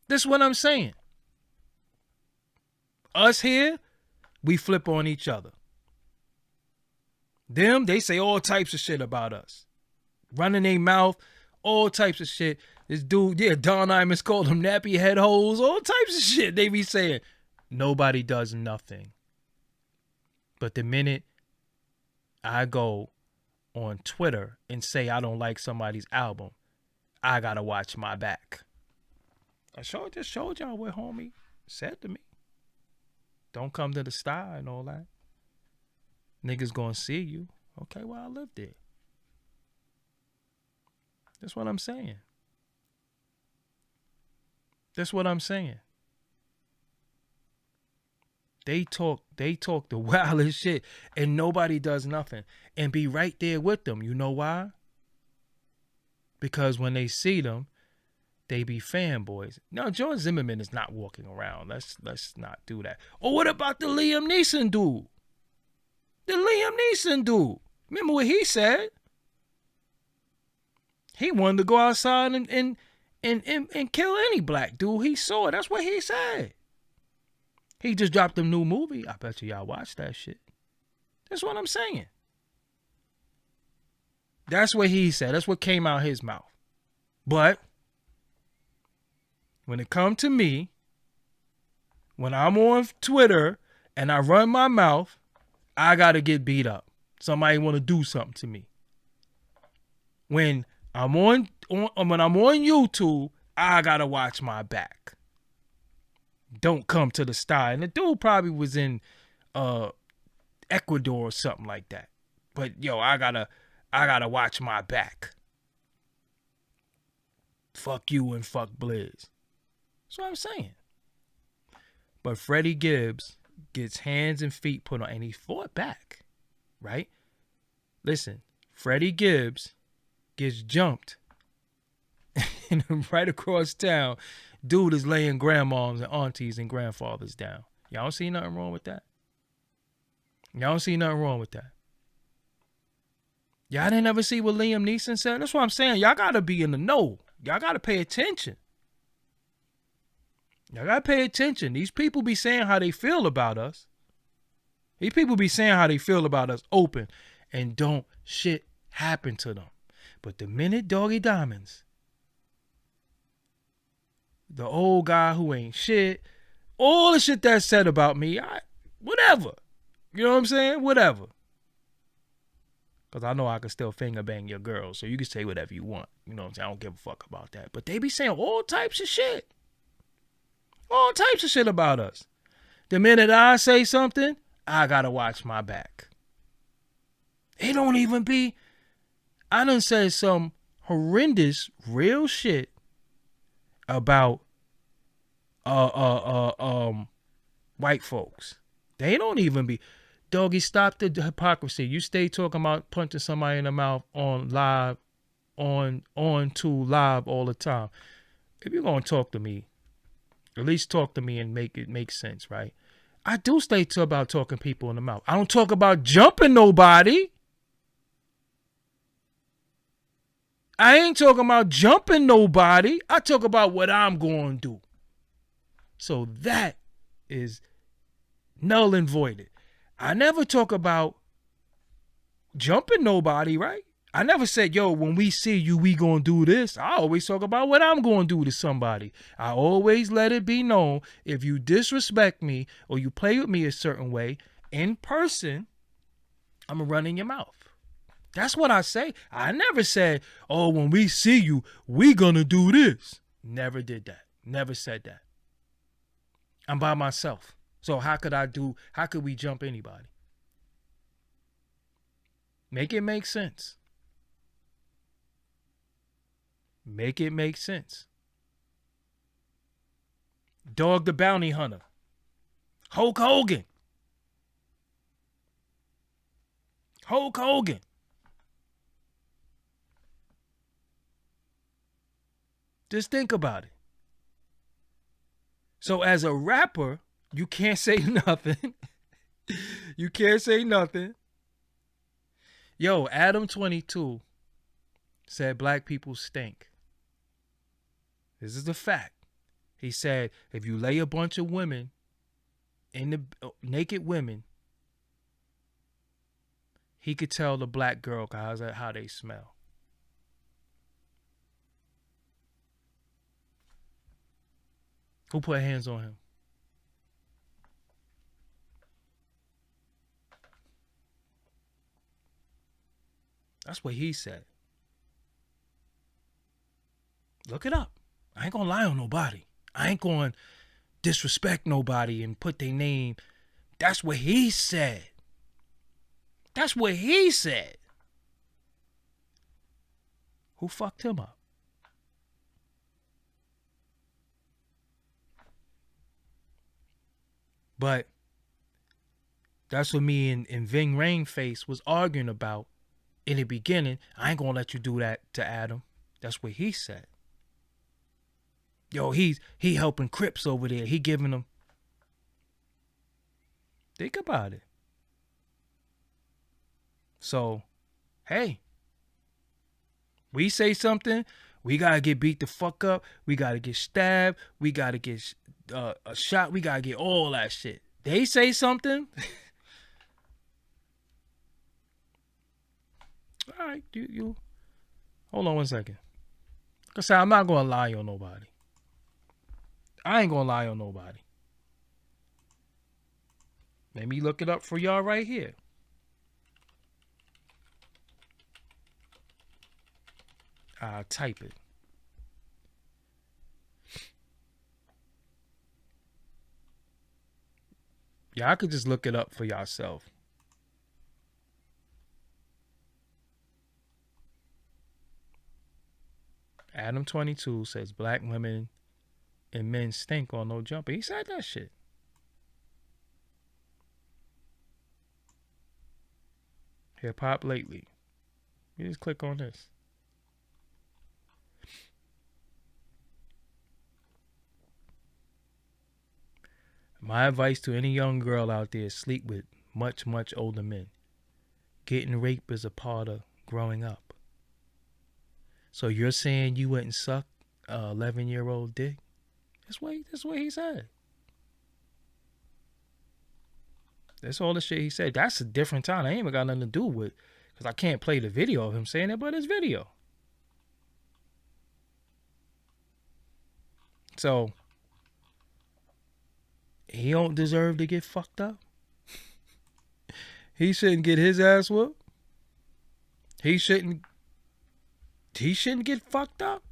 This is what I'm saying. Us here, we flip on each other. Them, they say all types of shit about us. Running their mouth, all types of shit. This dude, Don Imus called them nappy head holes, all types of shit they be saying. Nobody does nothing. But the minute I go on Twitter and say I don't like somebody's album, I gotta watch my back. I just showed y'all what homie said to me. Don't come to the style and all that. Niggas gonna see you. Okay, well, I live there. That's what I'm saying. That's what I'm saying. They talk the wildest shit and nobody does nothing and be right there with them. You know why? Because when they see them, they be fanboys. Now, George Zimmerman is not walking around. Let's not do that. Or what about the Liam Neeson dude? The Liam Neeson dude. Remember what he said? He wanted to go outside and kill any black dude he saw. That's what he said. He just dropped a new movie. I bet you y'all watch that shit. That's what I'm saying. That's what he said. That's what came out his mouth. But when it come to me, when I'm on Twitter and I run my mouth, I gotta get beat up. Somebody want to do something to me. When I'm on YouTube, I gotta watch my back. Don't come to the style. And the dude probably was in Ecuador or something like that. But yo, I gotta watch my back. Fuck you and fuck Blizz. That's what I'm saying. But Freddie Gibbs gets hands and feet put on, and he fought back, right? Listen, Freddie Gibbs gets jumped, and right across town, dude is laying grandmoms and aunties and grandfathers down. Y'all don't see nothing wrong with that? Y'all don't see nothing wrong with that? Y'all didn't ever see what Liam Neeson said? That's what I'm saying. Y'all got to be in the know. Y'all got to pay attention. Y'all got to pay attention. These people be saying how they feel about us. These people be saying how they feel about us open, and don't shit happen to them. But the minute Doggie Diamonds, the old guy who ain't shit, all the shit that's said about me, whatever. You know what I'm saying? Whatever. Because I know I can still finger bang your girl, so you can say whatever you want. You know what I'm saying? I don't give a fuck about that. But they be saying all types of shit. All types of shit about us. The minute I say something, I gotta watch my back. It don't even be, I done said some horrendous real shit about white folks. They don't even be. Doggy, stop the hypocrisy. You stay talking about punching somebody in the mouth on live, on to live all the time. If you're gonna talk to me, at least talk to me and make it make sense, right? I do stay about talking people in the mouth. I don't talk about jumping nobody. I ain't talking about jumping nobody. I talk about what I'm going to do. So that is null and voided. I never talk about jumping nobody, right? I never said, yo, when we see you, we gonna do this. I always talk about what I'm gonna do to somebody. I always let it be known, if you disrespect me or you play with me a certain way in person, I'm gonna run in your mouth. That's what I say. I never said, oh, when we see you, we gonna do this. Never did that. Never said that. I'm by myself. So how could we jump anybody? Make it make sense. Make it make sense. Dog the Bounty Hunter. Hulk Hogan. Hulk Hogan. Just think about it. So as a rapper, you can't say nothing. You can't say nothing. Yo, Adam 22 said black people stink. This is the fact. He said if you lay a bunch of women in the naked women, he could tell the black girl how they smell. Who put hands on him? That's what he said. Look it up. I ain't gonna lie on nobody. I ain't gonna disrespect nobody and put their name. That's what he said. That's what he said. Who fucked him up? But that's what me and Ving Rainface was arguing about in the beginning. I ain't gonna let you do that to Adam. That's what he said. Yo, he helping Crips over there. He giving them. Think about it. So, hey, we say something, we gotta get beat the fuck up. We gotta get stabbed. We gotta get a shot. We gotta get all that shit. They say something. All right, you. Hold on one second. Cause I'm not gonna lie on nobody. I ain't gonna lie on nobody. Let me look it up for y'all right here. I'll type it. Y'all could just look it up for yourself. Adam 22 says black women and men stink on no jumper. He said that shit. Hip hop lately. You just click on this. My advice to any young girl out there is sleep with much, much older men. Getting raped is a part of growing up. So you're saying you wouldn't suck a 11-year-old dick? That's what he said. That's all the shit he said. That's a different time. I ain't even got nothing to do with, because I can't play the video of him saying it, but it's video. So he don't deserve to get fucked up. He shouldn't get his ass whooped. He shouldn't get fucked up.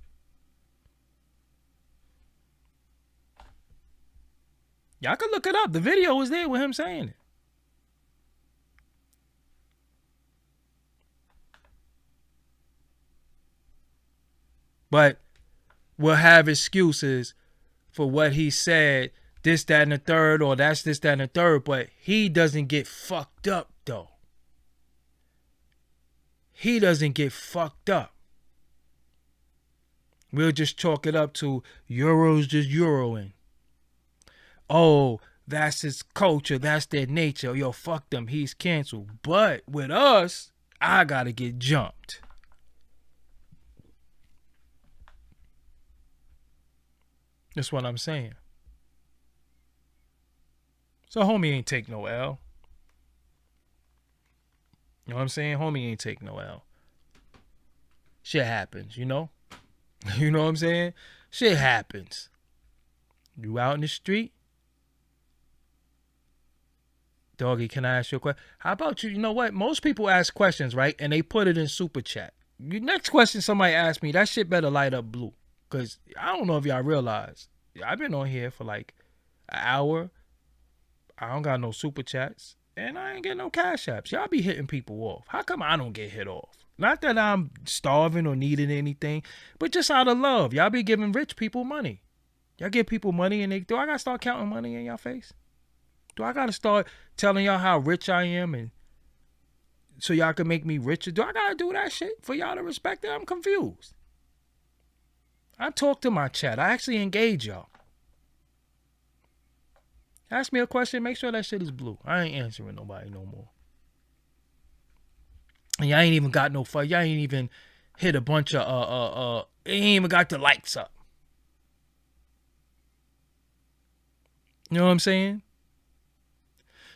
Y'all can look it up. The video was there with him saying it. But we'll have excuses for what he said, this, that, and the third, or that's this, that, and the third, but he doesn't get fucked up, though. He doesn't get fucked up. We'll just chalk it up to Euro's just Euroing. Oh, that's his culture. That's their nature. Yo, fuck them. He's canceled. But with us, I got to get jumped. That's what I'm saying. So homie ain't take no L. You know what I'm saying? Homie ain't take no L. Shit happens, you know? You know what I'm saying? Shit happens. You out in the street? Doggy, can I ask you a question? How about you? You know what? Most people ask questions, right? And they put it in super chat. Next question somebody asked me, that shit better light up blue. Because I don't know if y'all realize, I've been on here for like an hour. I don't got no super chats. And I ain't getting no cash apps. Y'all be hitting people off. How come I don't get hit off? Not that I'm starving or needing anything, but just out of love. Y'all be giving rich people money. Y'all give people money and do I got to start counting money in y'all face? Do I got to start telling y'all how rich I am and so y'all can make me richer? Do I gotta do that shit for y'all to respect it? I'm confused. I talk to my chat. I actually engage y'all. Ask me a question, make sure that shit is blue. I ain't answering nobody no more. And y'all ain't even got no fight. Y'all ain't even hit a bunch of ain't even got the lights up. You know what I'm saying?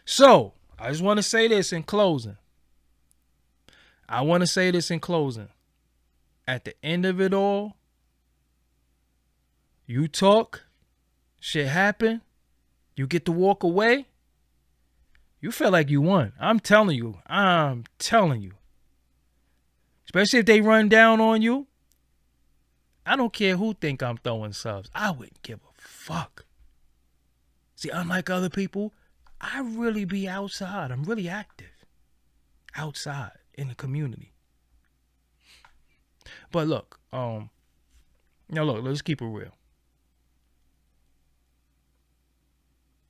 So, I just want to say this in closing. At the end of it all, you talk, shit happen, you get to walk away, you feel like you won. I'm telling you. Especially if they run down on you. I don't care who think I'm throwing subs. I wouldn't give a fuck. See, unlike other people, I really be outside. I'm really active. Outside in the community. But look, let's keep it real.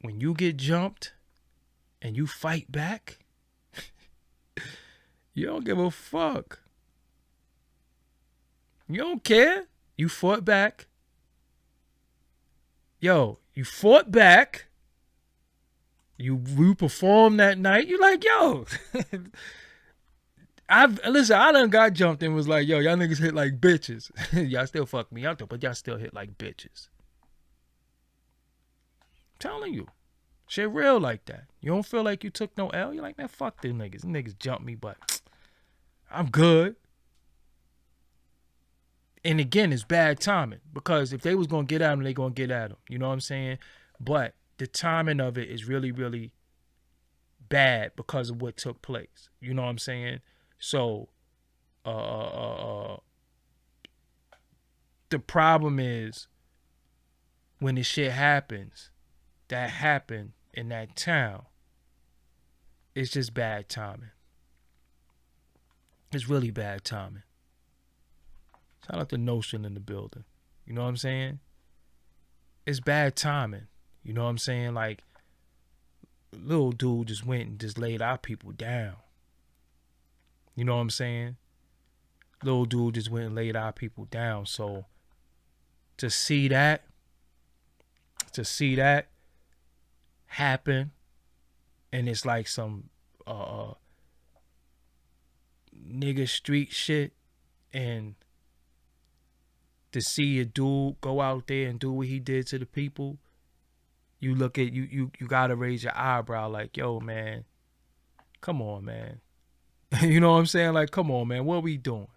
When you get jumped and you fight back, you don't give a fuck. You don't care. You fought back. You fought back. You performed that night. You like, I done got jumped and was like, y'all niggas hit like bitches. Y'all still fuck me up though, but y'all still hit like bitches. I'm telling you. Shit real like that. You don't feel like you took no L? You're like, man, fuck them niggas. Them niggas jumped me, but I'm good. And again, it's bad timing. Because if they was going to get at him, they going to get at him. You know what I'm saying? But the timing of it is really, really bad because of what took place. You know what I'm saying? So, the problem is when this shit happens, that happened in that town, it's just bad timing. It's really bad timing. Shout out to Notion in the building. You know what I'm saying? It's bad timing. You know what I'm saying? Like, little dude just went and just laid our people down. You know what I'm saying? Little dude just went and laid our people down. So, to see that happen, and it's like some nigga street shit, and to see a dude go out there and do what he did to the people, you look at you gotta raise your eyebrow like, yo, man, come on, man. You know what I'm saying? Like, come on, man, what we doing?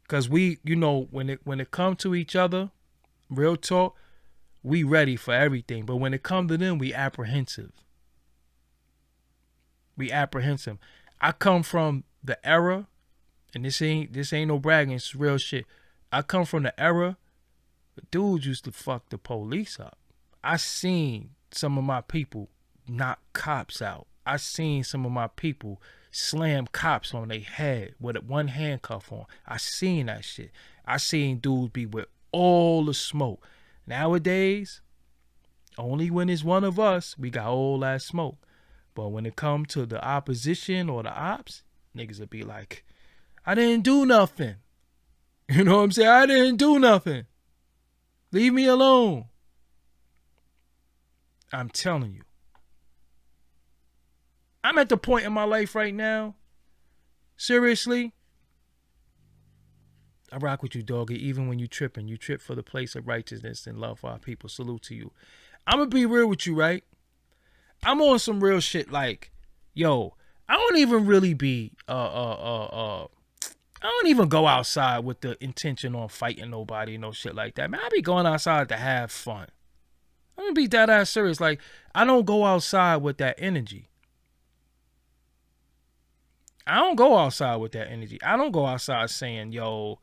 Cause we, when it comes to each other, real talk, we ready for everything. But when it comes to them, we apprehensive. I come from the era, and this ain't no bragging, it's real shit. I come from the era dudes used to fuck the police up. I seen some of my people knock cops out. I seen some of my people slam cops on their head with one handcuff on. I seen that shit. I seen dudes be with all the smoke. Nowadays, only when it's one of us, we got all that smoke. But when it come to the opposition or the ops, niggas will be like, I didn't do nothing. You know what I'm saying? I didn't do nothing. Leave me alone. I'm telling you. I'm at the point in my life right now. Seriously. I rock with you, doggy. Even when you tripping, you trip for the place of righteousness and love for our people. Salute to you. I'm going to be real with you, right? I'm on some real shit like, yo, I don't even really be, I don't even go outside with the intention on fighting nobody, no shit like that. Man, I be going outside to have fun. I'm going to be that ass serious. Like, I don't go outside with that energy. I don't go outside with that energy. I don't go outside saying, yo,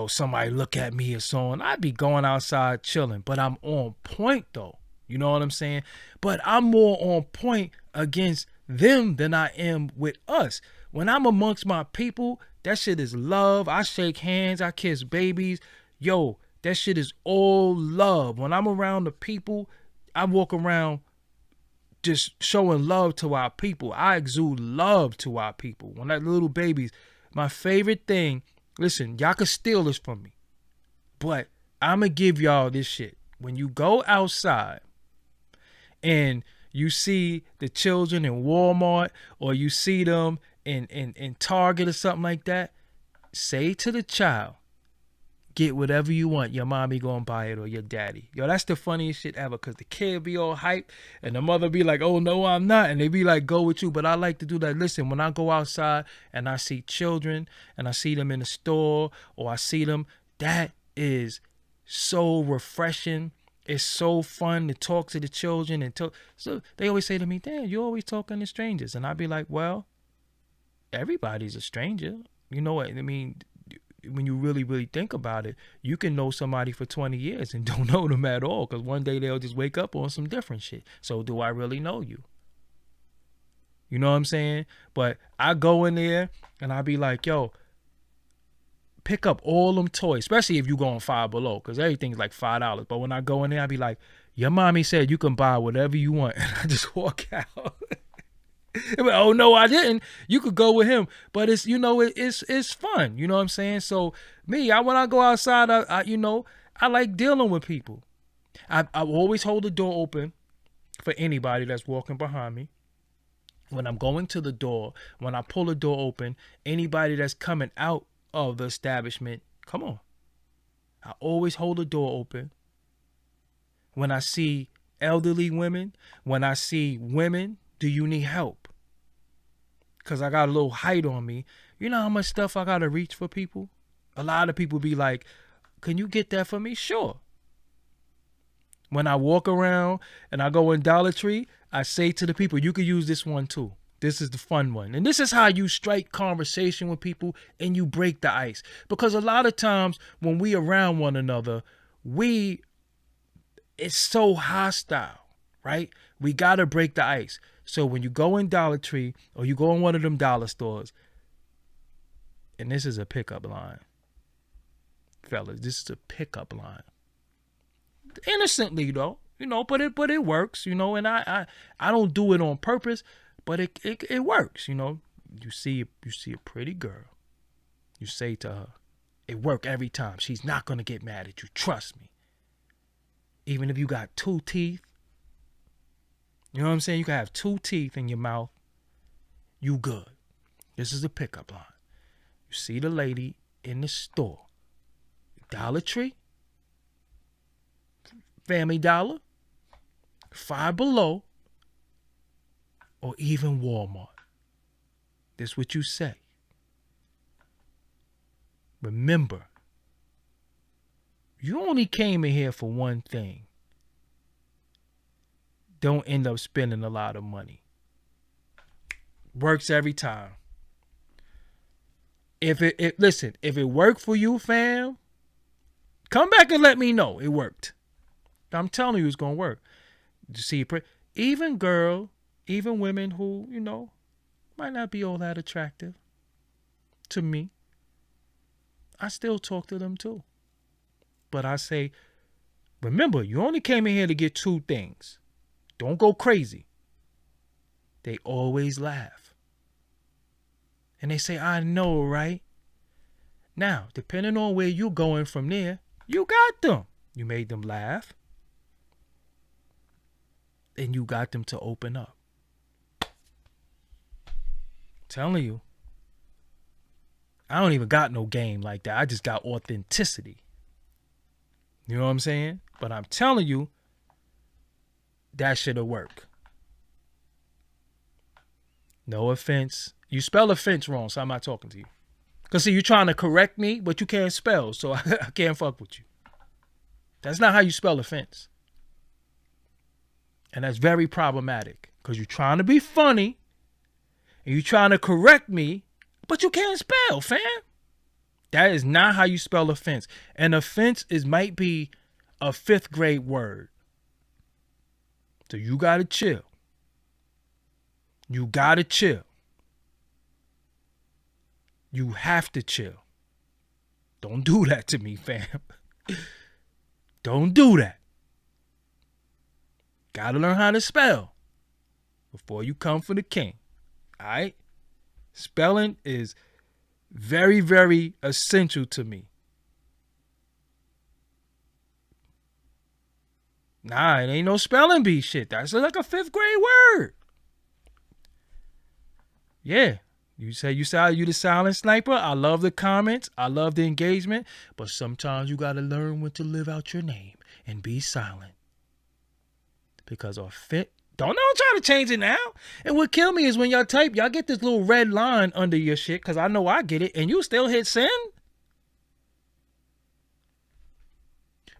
somebody look at me or so on. I be going outside chilling, but I'm on point though. You know what I'm saying? But I'm more on point against them than I am with us. When I'm amongst my people, that shit is love. I shake hands. I kiss babies. Yo, that shit is all love. When I'm around the people, I walk around just showing love to our people. I exude love to our people. When that little babies, my favorite thing, listen, y'all can steal this from me, but I'm going to give y'all this shit. When you go outside and you see the children in Walmart or you see them in Target or something like that, say to the child, get whatever you want. Your mommy gonna buy it or your daddy. Yo, that's the funniest shit ever, because the kid be all hyped and the mother be like, oh, no, I'm not. And they be like, go with you. But I like to do that. Listen, when I go outside and I see children and I see them in the store or I see them, that is so refreshing. It's so fun to talk to the children and talk. So they always say to me, damn, you always talking to strangers. And I'd be like, well, everybody's a stranger. You know what I mean? When you really, really think about it, you can know somebody for 20 years and don't know them at all, because one day they'll just wake up on some different shit. So do I really know you? You know what I'm saying? But I go in there and I be like, yo, pick up all them toys, especially if you go on Five Below, because everything's like $5. But when I go in there, I be like, your mommy said you can buy whatever you want. And I just walk out. Like, oh no, I didn't. You could go with him, but it's, you know, it's fun. You know what I'm saying? So me, when I go outside, I like dealing with people. I always hold the door open for anybody that's walking behind me. When I'm going to the door, when I pull the door open, anybody that's coming out of the establishment, come on. I always hold the door open. When I see elderly women, when I see women, do you need help? Because I got a little height on me. You know how much stuff I got to reach for people? A lot of people be like, can you get that for me? Sure. When I walk around and I go in Dollar Tree, I say to the people, you can use this one too. This is the fun one. And this is how you strike conversation with people and you break the ice. Because a lot of times when we around one another, it's so hostile, right? We got to break the ice. So when you go in Dollar Tree or you go in one of them dollar stores, and this is a pickup line, fellas, this is a pickup line. Innocently though, but it works, and I don't do it on purpose, but it works, You see a pretty girl, you say to her, it work every time. She's not gonna get mad at you. Trust me. Even if you got 2 teeth. You know what I'm saying? You can have 2 teeth in your mouth. You good. This is a pickup line. You see the lady in the store. Dollar Tree. Family Dollar. Five Below. Or even Walmart. This is what you say. Remember, you only came in here for one thing. Don't end up spending a lot of money. Works every time. If it worked for you, fam, come back and let me know it worked. I'm telling you it's gonna work. You see, even women who, might not be all that attractive to me, I still talk to them too. But I say, remember, you only came in here to get 2 things. Don't go crazy. They always laugh. And they say, I know, right? Now, depending on where you're going from there, you got them. You made them laugh. And you got them to open up. Telling you. I don't even got no game like that. I just got authenticity. You know what I'm saying? But I'm telling you, that shit'll work. No offense. You spell offense wrong, so I'm not talking to you. Because see, you're trying to correct me, but you can't spell, so I can't fuck with you. That's not how you spell offense. And that's very problematic. Because you're trying to be funny, and you're trying to correct me, but you can't spell, fam. That is not how you spell offense. And offense might be a 5th grade word. So you gotta chill. You gotta chill. You have to chill. Don't do that to me, fam. Don't do that. Gotta learn how to spell. before you come for the king. All right? Spelling is very, very essential to me. Nah, it ain't no spelling bee shit. That's like a 5th grade word. Yeah. You say you the silent sniper. I love the comments. I love the engagement. But sometimes you got to learn when to live out your name and be silent. Because don't try to change it now. And what kill me is when y'all type, y'all get this little red line under your shit. Because I know I get it. And you still hit send.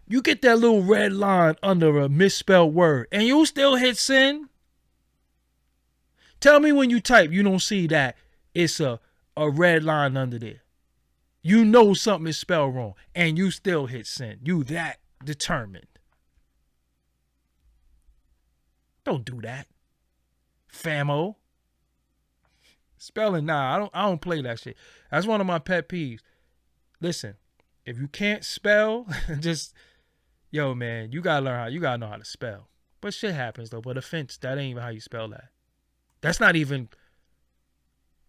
You get that little red line under a misspelled word. And you still hit send. Tell me when you type, you don't see that it's a red line under there. You know something is spelled wrong. And you still hit send. You that determined. Don't do that. Famo. Spelling, nah, I don't play that shit. That's one of my pet peeves. Listen, if you can't spell, just, yo, man, you gotta know how to spell. But shit happens though. But offense, that ain't even how you spell that. That's not even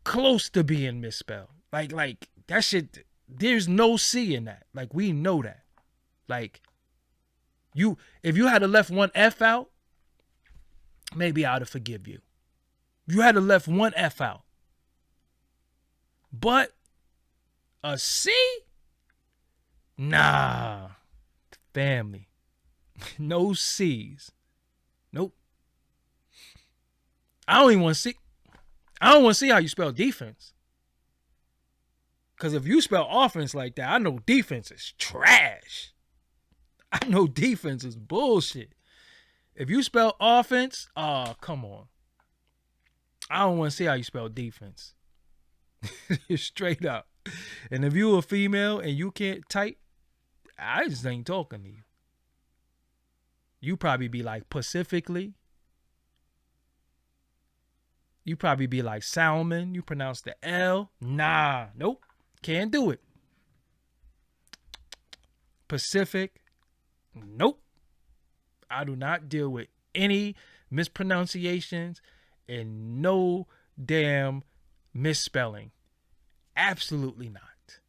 close to being misspelled. Like that shit, there's no C in that. Like, we know that. Like, if you had to left one F out, maybe I'd have forgive you. If you had to left one F out. But a C? Nah. Family. No C's. Nope. I don't want to see how you spell defense. Because if you spell offense like that, I know defense is trash. I know defense is bullshit. If you spell offense, come on. I don't want to see how you spell defense. Straight up. And if you a female and you can't type, I just ain't talking to you. You probably be like Pacifically. You probably be like Salmon. You pronounce the L. Nah. Nope. Can't do it. Pacific. Nope. I do not deal with any mispronunciations and no damn misspelling. Absolutely not.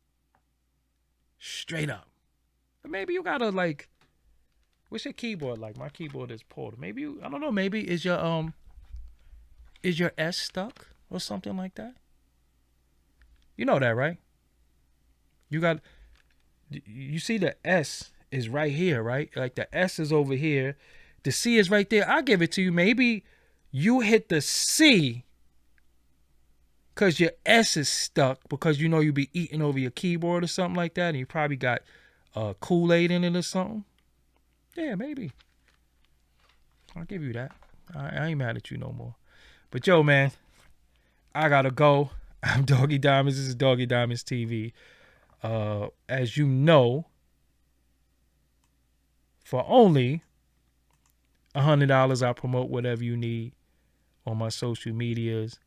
Straight up. But maybe you gotta like, what's your keyboard like? My keyboard is pulled. Maybe I don't know, maybe is your S stuck or something like that? You know that, right? You see the S is right here, right? Like the S is over here. The C is right there. I'll give it to you. Maybe you hit the C because your S is stuck because you know you be eating over your keyboard or something like that, and you probably got Kool-Aid in it or something. Yeah, maybe. I'll give you that. I ain't mad at you no more. But yo, man, I gotta go. I'm Doggie Diamonds. This is Doggie Diamonds TV. As you know, for only $100, I promote whatever you need on my social medias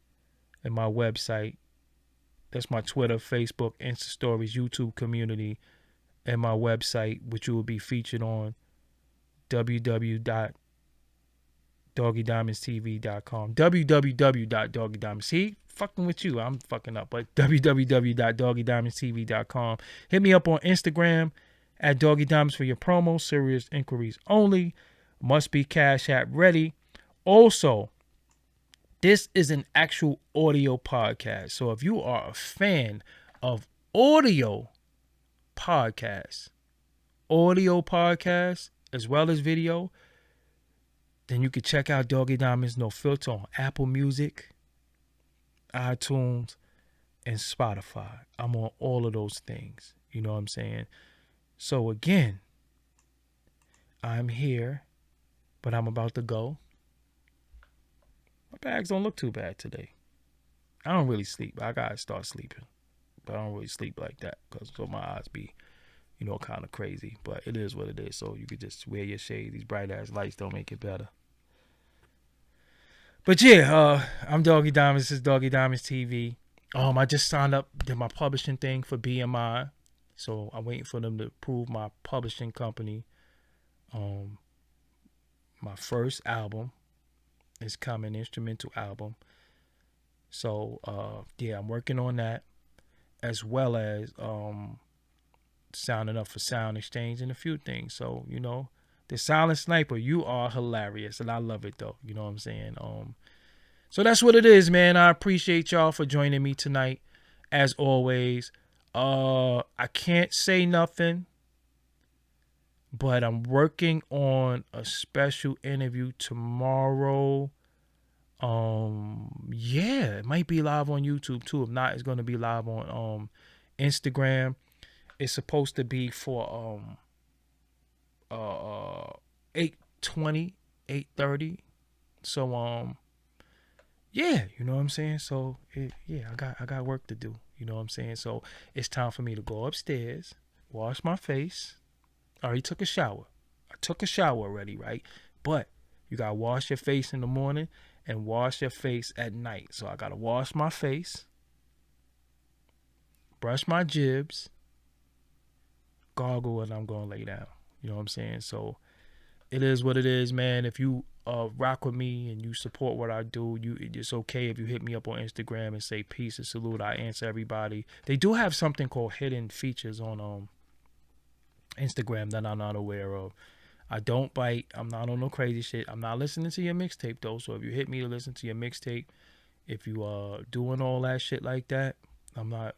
and my website. That's my Twitter, Facebook, Insta Stories, YouTube community, and my website, which you will be featured on www.doggiediamondstv.com. www.doggiediamonds. See, fucking with you. I'm fucking up, but www.doggiediamondstv.com. Hit me up on Instagram at Doggie Diamonds for your promo. Serious inquiries only. Must be Cash App ready. Also, this is an actual audio podcast. So if you are a fan of audio podcasts as well as video, then you can check out Doggie Diamonds No Filter on Apple Music, iTunes, and Spotify. I'm on all of those things. You know what I'm saying? So again, I'm here, but I'm about to go. My bags don't look too bad today. I don't really sleep. I gotta start sleeping. But I don't really sleep like that because so my eyes be, kind of crazy. But it is what it is. So you could just wear your shades. These bright ass lights don't make it better. But yeah, I'm Doggie Diamonds. This is Doggie Diamonds TV. I just signed up, did my publishing thing for BMI. So I'm waiting for them to approve my publishing company. My first album, is coming, instrumental album. So yeah, I'm working on that, as well as sounding up for Sound Exchange and a few things. So, the Silent Sniper, you are hilarious, and I love it though. You know what I'm saying? So that's what it is, man. I appreciate y'all for joining me tonight, as always. I can't say nothing, but I'm working on a special interview tomorrow. Yeah, it might be live on YouTube too. If not, it's gonna be live on Instagram. It's supposed to be for 8:20, 8:30. So yeah, you know what I'm saying? So I got work to do. You know what I'm saying? So it's time for me to go upstairs, wash my face. I already took a shower. I took a shower already, right? But you gotta wash your face in the morning and wash your face at night. So I gotta wash my face, brush my jibs, gargle, and I'm gonna lay down. You know what I'm saying? So it is what it is, man. If you rock with me and you support what I do, it's okay if you hit me up on Instagram and say peace and salute. I answer everybody. They do have something called hidden features on Instagram that I'm not aware of. I don't bite. I'm not on no crazy shit. I'm not listening to your mixtape though. So if you hit me to listen to your mixtape, if you are doing all that shit like that,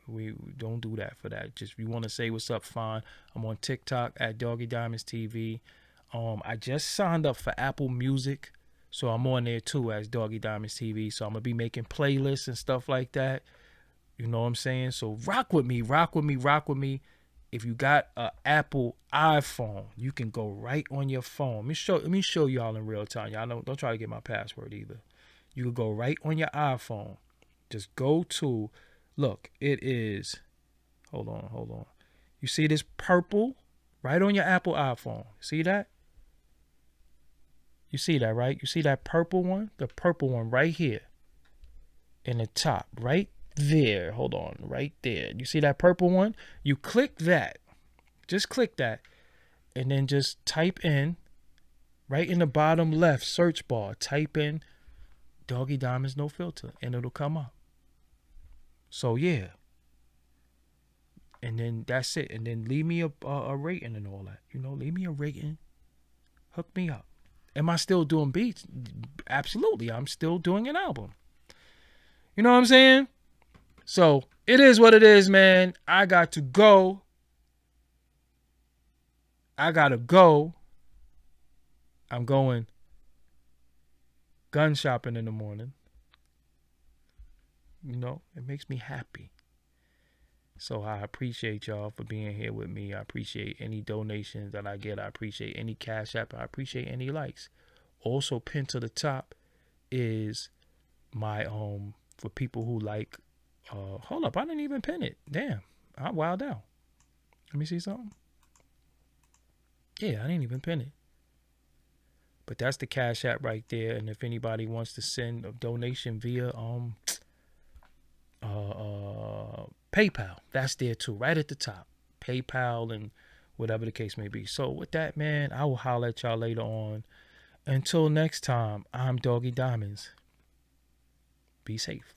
we don't do that for that. Just if you want to say what's up, fine. I'm on TikTok at Doggie Diamonds TV. I just signed up for Apple Music, so I'm on there too as Doggie Diamonds TV. So I'm gonna be making playlists and stuff like that. You know what I'm saying? So rock with me. If you got an Apple iPhone, you can go right on your phone. Let me show y'all in real time. Y'all don't try to get my password either. You can go right on your iPhone. Just go to, look, it is, hold on. You see this purple right on your Apple iPhone? See that? You see that, right? You see that purple one? The purple one right here in the top, right there. Hold on, right there. You see that purple one? You click that. Just click that. And then just type in, right in the bottom left search bar, type in Doggie Diamonds No Filter, and it'll come up. So yeah. And then that's it. And then leave me a rating and all that. Leave me a rating. Hook me up. Am I still doing beats? Absolutely. I'm still doing an album. You know what I'm saying? So it is what it is, man. I got to go. I'm going gun shopping in the morning. It makes me happy. So I appreciate y'all for being here with me. I appreciate any donations that I get. I appreciate any Cash App. I appreciate any likes. Also pinned to the top is my for people who like hold up, I didn't even pin it. Damn. I wowed out. Let me see something. Yeah, I didn't even pin it. But that's the Cash App right there. And if anybody wants to send a donation via PayPal, that's there too, right at the top. PayPal and whatever the case may be. So with that, man, I will holler at y'all later on. Until next time, I'm Doggie Diamonds. Be safe.